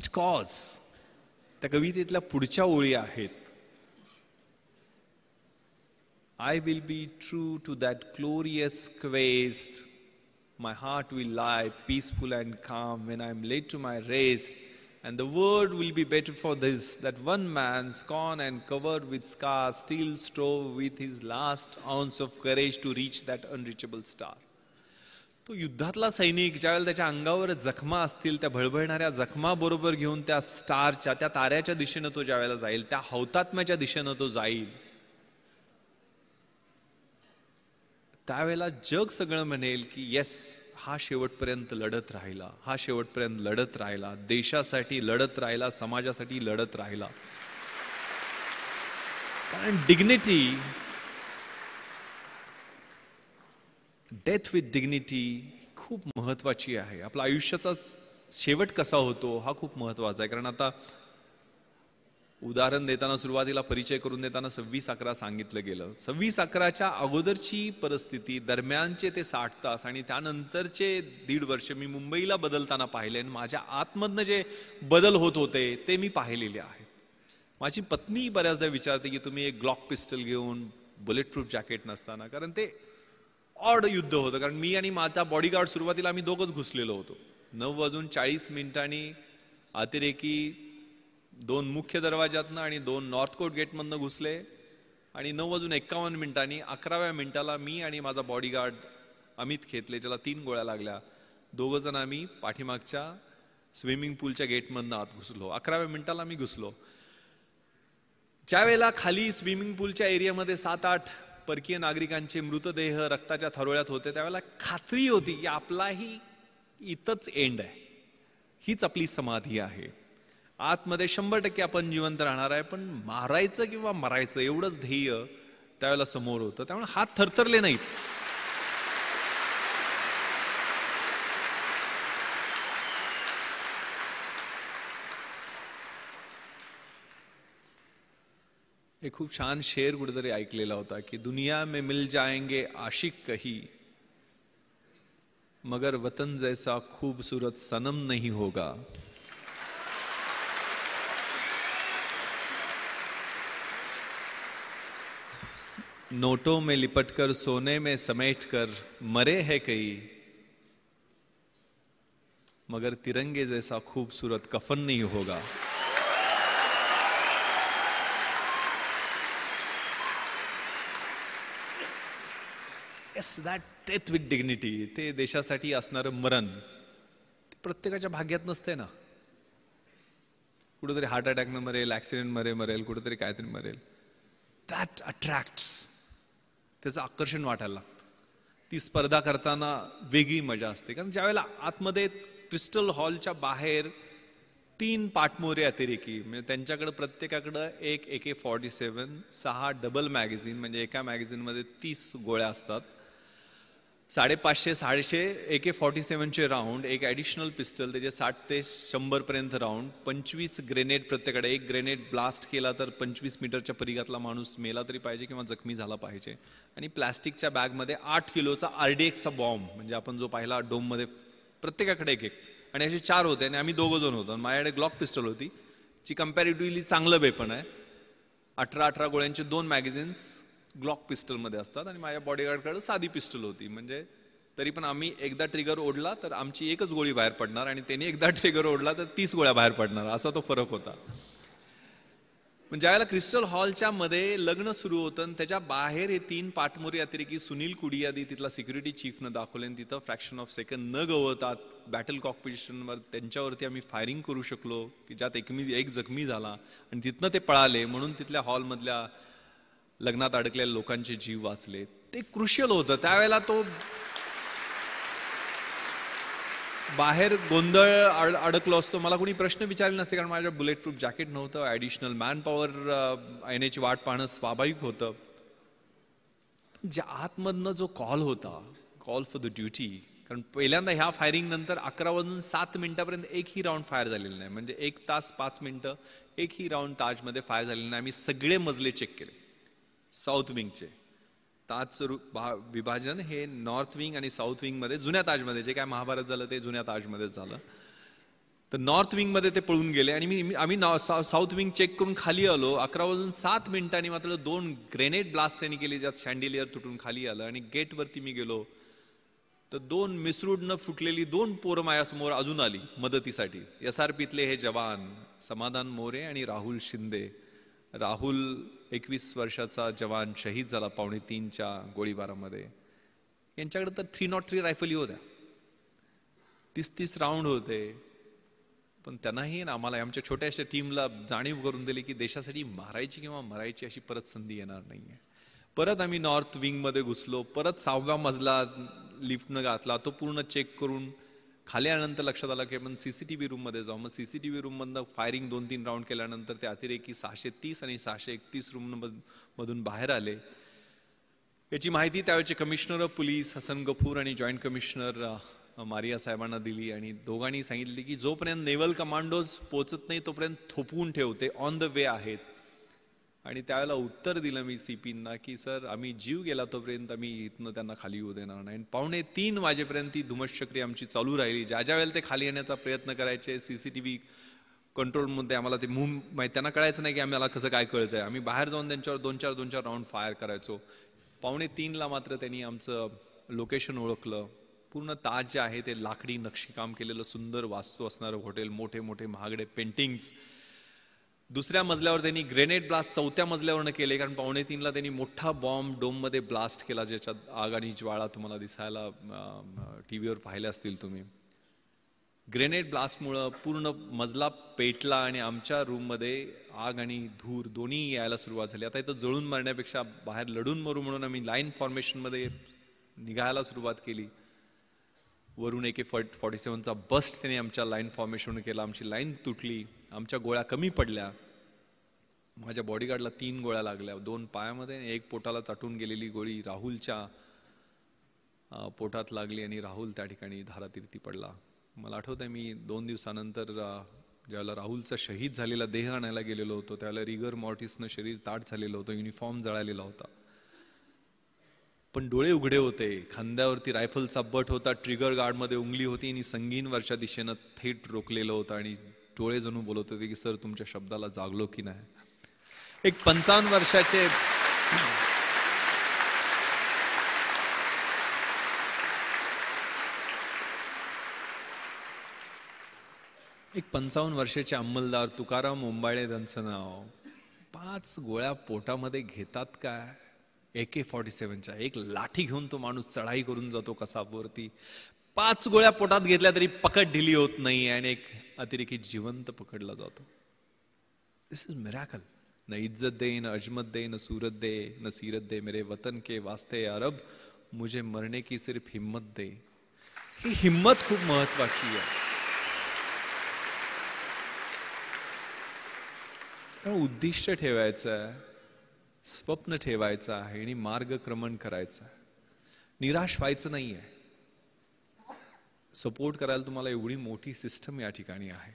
S1: That cause. त्या कवितेतल्या पुढच्या ओळी आहेत, I will be true to that glorious quest. My heart will lie peaceful and calm when I am late to my rest. And the word will be better for this, that one man, scorned and covered with scars, still strove with his last ounce of courage to reach that unreachable star. तो युद्धातला सैनिक ज्यावेळेला त्याच्या अंगावर जखमा असतील, त्या भळभळणाऱ्या जखमा बरोबर घेऊन त्या स्टारच्या, त्या ताऱ्याच्या दिशेनं तो ज्यावेळेला जाईल, त्या हौतात्म्याच्या दिशेनं तो जाईल, त्यावेळेला जग सगळं म्हणेल की येस, हा शेवटपर्यंत लढत राहिला, हा शेवटपर्यंत लढत राहिला, देशासाठी लढत राहिला, समाजासाठी लढत राहिला. कारण डिग्निटी, डेथ विथ डिग्निटी खूप महत्वाची आहे. आपला आयुष्याचा शेवट कसा होतो हा खूप महत्वाचा आहे. कारण आता उदाहरण देताना, सुरुवातीला परिचय करून देताना 26/11 सांगितलं गेलं. 26/11च्या अगोदरची परिस्थिती, दरम्यानचे ते 60 तास आणि त्यानंतरचे 1.5 वर्ष मी मुंबईला बदलताना पाहिले आणि माझ्या आतमधनं जे बदल होत होते ते मी पाहिलेले आहेत. माझी पत्नी बऱ्याचदा विचारते की तुम्ही एक ग्लॉक पिस्टल घेऊन बुलेट प्रूफ जॅकेट नसताना, कारण ते ऑड युद्ध होतं. कारण मी आणि माझा बॉडीगार्ड सुरुवातीला आम्ही दोघंच घुसलेलो होतो. 9:40 अतिरेकी 2 मुख्य दरवाजातनं आणि 2 नॉर्थ कोट गेटमधनं घुसले आणि 9:51 11व्या मिनिटाला मी आणि माझा बॉडीगार्ड अमित खेतले, ज्याला 3 गोळ्या लागल्या, 2 जण आम्ही पाठीमागच्या स्विमिंग पूलच्या गेटमधनं आत घुसलो. 11व्या मिनिटाला मी घुसलो. ज्या वेळेला खाली स्विमिंग पूलच्या एरियामध्ये 7-8 परकीय नागरिकांचे मृतदेह रक्ताच्या थारोळ्यात होते, त्यावेळेला खात्री होती की आपलाही इथंच एंड आहे, हीच आपली समाधी आहे. आतमध्ये 100% आपण जिवंत राहणार आहे, पण मारायचं किंवा मरायचं एवढंच ध्येय त्यावेळेला समोर होतं. त्यामुळे हात थरथरले नाहीत. एक खूप छान शेर कुठेतरी ऐकलेला होता की दुनिया में मिल जाएंगे आशिक कही, मगर वतन जैसा खूबसूरत सनम नहीं होगा. नोटों में लिपटकर सोने में समेटकर मरे हैं कई, मगर तिरंगे जैसा खूबसूरत कफन नहीं होगा. Yes, that death with dignity, ते देशासाठी असणारं मरण ते प्रत्येकाच्या भाग्यात नसते ना. कुठेतरी हार्ट अटॅकनं मरेल, ऍक्सिडेंट मरेल, कुठेतरी काहीतरी मरेल. दॅट अट्रॅक्ट्स, त्याचं आकर्षण वाटायला लागतं. ती स्पर्धा करताना वेगळी मजा असते. कारण ज्यावेळेला आतमध्ये क्रिस्टल हॉलच्या बाहेर 3 पाठमोरे अतिरेकी, म्हणजे त्यांच्याकडे प्रत्येकाकडं एक AK-47, 6 डबल मॅगझिन, म्हणजे एका मॅगझिनमध्ये 30 गोळ्या असतात, 550-650 AK-47चे राऊंड, एक ॲडिशनल पिस्टल, त्याचे 60 ते 100 पर्यंत राऊंड, 25 ग्रेनेड प्रत्येकाकडे. एक ग्रेनेड ब्लास्ट केला तर 25 मीटरच्या परिघातला माणूस मेला तरी पाहिजे किंवा जखमी झाला पाहिजे. आणि प्लॅस्टिकच्या बॅगमध्ये 8 किलोचा RDXचा बॉम्ब, म्हणजे आपण जो पाहिला डोममध्ये, प्रत्येकाकडे एक. आणि असे 4 होते आणि आम्ही 2 जण होतो. माझ्याकडे ग्लॉक पिस्टल होती, जी कम्पॅरेटिव्हली चांगलं वेपन आहे. 18 गोळ्यांचे 2 मॅगझिन्स ग्लॉक पिस्टलमध्ये असतात आणि माझ्या बॉडीगार्डकडे साधी पिस्टल होती. म्हणजे तरी पण आम्ही एकदा ट्रिगर ओढला तर आमची एकच गोळी बाहेर पडणार आणि त्याने एकदा ट्रिगर ओढला तर 30 गोळ्या बाहेर पडणार, असा तो फरक होता. म्हणजे ज्यावेळेला क्रिस्टल हॉलच्या मध्ये लग्न सुरू होतं आणि त्याच्या बाहेर हे 3 पाठमोरी अतिरेकी सुनील कुडियादी तिथला सिक्युरिटी चीफनं दाखवले आणि तिथं फ्रॅक्शन ऑफ सेकंड न गवतात बॅटल कॉकपिटिशनवर त्यांच्यावरती आम्ही फायरिंग करू शकलो की ज्यात एक जखमी झाला आणि तिथनं ते पळाले, म्हणून तिथल्या हॉलमधल्या लग्नात अडकलेल्या लोकांचे जीव वाचले. ते क्रुशियल होतं. त्यावेळेला तो बाहेर गोंधळ अडकलो असतो, मला कोणी प्रश्न विचारले नसते, कारण माझ्या बुलेट प्रूफ जॅकेट नव्हतं, ॲडिशनल मॅन पॉवर येण्याची वाट पाहणं स्वाभाविक होतं. ज्या आतमधनं जो कॉल होता, कॉल फॉर द ड्युटी, कारण पहिल्यांदा ह्या फायरिंग नंतर 11:07 एकही राऊंड फायर झालेलं नाही. म्हणजे 1 तास 5 मिनिटं एकही राऊंड ताजमध्ये फायर झालेलं नाही. आम्ही सगळे मजले चेक केले. साऊथ विंगचे, ताजचं विभाजन हे नॉर्थ विंग आणि साऊथ विंग मध्ये, जुन्या ताजमध्ये जे काय महाभारत झालं ते जुन्या ताजमध्ये झालं. तर नॉर्थ विंगमध्ये ते पळून गेले आणि आम्ही साऊथ विंग चेक करून खाली आलो. 11:07 मात्र 2 ग्रेनेड ब्लास्ट त्यांनी केले, ज्यात शँडिलियर तुटून खाली आलं. आणि गेटवरती मी गेलो तर 2 मिसरूड फुटलेली 2 पोरं माझ्यासमोर अजून आली मदतीसाठी. SRPतले हे जवान समाधान मोरे आणि राहुल शिंदे. राहुल 21 वर्षाचा जवान शहीद झाला 2:45च्या गोळीबारामध्ये. यांच्याकडे तर 303 रायफली होत्या, 30-30 राऊंड होते. पण त्यांनाही आम्हाला आमच्या छोट्याशा टीमला जाणीव करून दिली की देशासाठी मारायची किंवा मरायची अशी परत संधी येणार नाहीये. परत आम्ही नॉर्थ विंगमध्ये घुसलो. परत 6व्या मजला लिफ्टनं घातला, तो पूर्ण चेक करून खाली आल्यानंतर लक्षात आलं की आपण CCTV रूममध्ये जाऊ. मग CCTV रूममधनं फायरिंग 2-3 राऊंड केल्यानंतर ते अतिरेकी 630 आणि 631 रूममधून बाहेर आले. याची माहिती त्यावेळेचे commissioner of police Hasan Gafoor आणि जॉईंट कमिशनर मारिया साहेबांना दिली. आणि दोघांनी सांगितले की जोपर्यंत नेव्हल कमांडोज पोचत नाही तोपर्यंत थोपवून ठेवते, ऑन द वे आहेत. आणि त्यावेळेला उत्तर दिलं मी CPंना की सर, आम्ही जीव गेला तोपर्यंत आम्ही इथनं त्यांना खाली येऊ देणार नाही. 2:45 वाजेपर्यंत ती धुमश्चक्री आमची चालू राहिली. ज्या वेळेला ते खाली येण्याचा प्रयत्न करायचे, CCTV कंट्रोलमध्ये आम्हाला ते त्यांना कळायचं नाही की आम्हाला कसं काय कळतंय. आम्ही बाहेर जाऊन त्यांच्यावर 2-4 राऊंड फायर करायचो. 2:45 मात्र त्यांनी आमचं लोकेशन ओळखलं. पूर्ण ताज जे आहे ते लाकडी नक्षीकाम केलेलं सुंदर वास्तू असणारं हॉटेल, मोठे मोठे महागडे पेंटिंग्स. दुसऱ्या मजल्यावर त्यांनी ग्रेनेड ब्लास्ट 4थ्या मजल्यावरनं केले, कारण 2:45 त्यांनी मोठा बॉम्ब डोममध्ये ब्लास्ट केला, ज्याच्यात आग आणि ज्वाळा तुम्हाला दिसायला टीव्हीवर पाहिले असतील तुम्ही. ग्रेनेड ब्लास्टमुळं पूर्ण मजला पेटला आणि आमच्या रूममध्ये आग आणि धूर दोन्ही यायला सुरुवात झाली. आता इथं जळून मारण्यापेक्षा बाहेर लढून मरू म्हणून आम्ही लाईन फॉर्मेशनमध्ये निघायला सुरुवात केली. वरून AK-47चा बस्ट त्याने आमच्या लाईन फॉर्मेशन केला. आमची लाईन तुटली, आमच्या गोळ्या कमी पडल्या. माझ्या बॉडीगार्डला 3 गोळ्या लागल्या, 2 पायामध्ये आणि 1 पोटाला चाटून गेलेली गोळी राहुलच्या पोटात लागली आणि राहुल त्या ठिकाणी धारातीर्थी पडला. मला आठवतंय मी 2 दिवसानंतर ज्यावेळेला राहुलचा शहीद झालेला देह आणायला गेलेलो होतो, त्यावेळेला रिगर मॉर्टिसनं शरीर ताट झालेलं होतं, युनिफॉर्म जळालेला होता, पण डोळे उघडे होते. खांद्यावरती रायफलचा बट होता, ट्रिगर गार्डमध्ये उंगली होती आणि संगीनवरच्या दिशेनं थेट रोखलेलं होतं. आणि डोळे जणू बोलत होते की सर, तुमच्या शब्दाला जागलो की नाही. एक 55 वर्षाचे एक 55 वर्षाचे अंमलदार तुकाराम ओंबाळे त्यांचं नाव, 5 गोळ्या पोटामध्ये घेतात काय AK-47च्या. एक लाठी घेऊन तो माणूस चढाई करून जातो कसाबवरती. 5 गोळ्या पोटात घेतल्या तरी पकड ढिली होत नाही आणि एक अतिरेकी जिवंत पकडला जातो. दिस इज मिरॅकल. न इज्जत दे, न अजमत दे, न सूरत दे, न सीरत दे, मेरे वतन के वास्ते अरब, मुझे मरने की सिर्फ हिम्मत दे. ही हिम्मत खूप महत्वाची आहे. उद्दिष्ट ठेवायचं आहे, स्वप्न ठेवायचं आहे आणि मार्गक्रमण करायचं आहे. निराश व्हायचं नाही आहे. सपोर्ट करायला तुम्हाला एवढी मोठी सिस्टम या ठिकाणी आहे.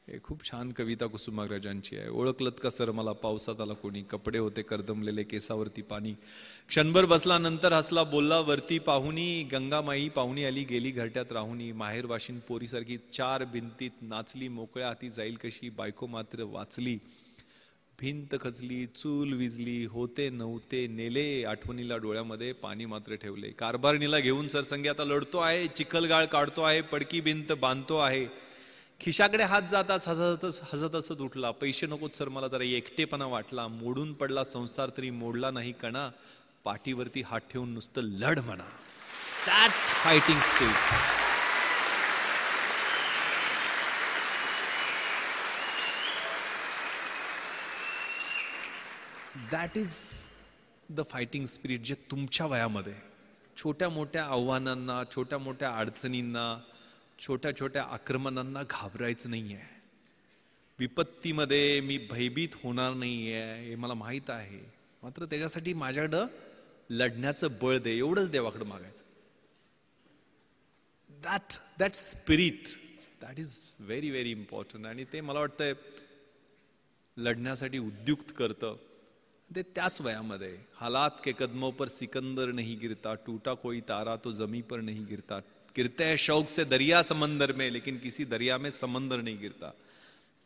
S1: हे खूप छान कविता कुसुमाग्रजांची आहे. ओळखलत का सर मला पावसात आला कोणी, कपडे होते करदमलेले केसावरती पाणी, क्षणभर बसला नंतर हसला बोलला वरती पाहुणी, गंगामाई पाहुणी आली गेली घरट्यात राहुनी, माहेर वाशिन पोरीसारखी 4 भिंतीत नाचली, मोकळ्या हाती जाईल कशी, बायको मात्र वाचली, भिंत खचली, चूल विजली, होते नव्हते नेले, आठवणीला डोळ्यामध्ये पाणी मात्र ठेवले, कारभारणीला घेऊन सरसंगी आता लढतो आहे, चिखलगाळ काढतो आहे, पडकी भिंत बांधतो आहे, खिशाकडे हात जाताच हसत हसत उठला, पैसे नकोत सर मला जरा एकटेपणा वाटला, मोडून पडला संसार तरी मोडला नाही कणा, पाठीवरती हात ठेवून नुसतं लढ म्हणा. That fighting spirit. That is the fighting spirit जे तुमच्या वयामध्ये छोट्या मोठ्या आव्हानांना, छोट्या मोठ्या अडचणींना, छोट्या छोट्या आक्रमणांना घाबरायचं नाही आहे. विपत्तीमध्ये मी भयभीत होणार नाही आहे हे मला माहीत आहे, मात्र त्याच्यासाठी माझ्याकडं लढण्याचं बळ दे, एवढंच देवाकडं मागायचं. That spirit that is very very important. आणि ते मला वाटतंय लढण्यासाठी उद्युक्त करतं ते त्याच वयामध्ये. हालात के कदमों पर सिकंदर नहीं गिरता, टूटा कोई तारा तो जमी पर नहीं गिरता, गिरते हैं शौक से दरिया समंदर में, लेकिन किसी दरिया में समंदर नहीं गिरता.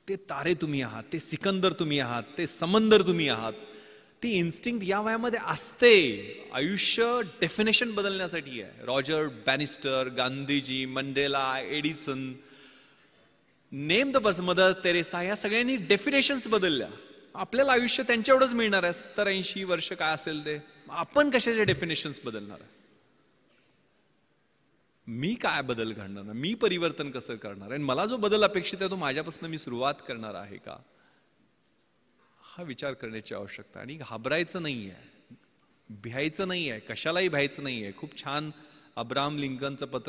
S1: ते तारे तुम्ही आहात, ते सिकंदर तुम्ही आहात, ते समंदर तुम्ही आहात. ती इन्स्टिंक्ट या वयामध्ये असते. आयुष्य डेफिनेशन बदलण्यासाठी आहे. Roger Bannister, Gandhiji, Mandela, Edison, name the person, Mother Teresa, या सगळ्यांनी डेफिनेशन्स बदलल्या. आपल्याला आयुष्य त्यांच्या एवढंच मिळणार आहे, 70-80 वर्ष काय असेल ते. आपण कशाचे डेफिनेशन्स बदलणार आहे? मी काय बदल घडणार, मी परिवर्तन कसं करणार आहे, मला जो बदल अपेक्षित आहे तो माझ्यापासून मी सुरुवात करणार आहे का, हा विचार करण्याची आवश्यकता. आणि घाबरायचं नाहीये, भ्यायचं नाहीये, कशालाही भ्यायचं नाहीये. खूप छान अब्राहम लिंकनचं पत्र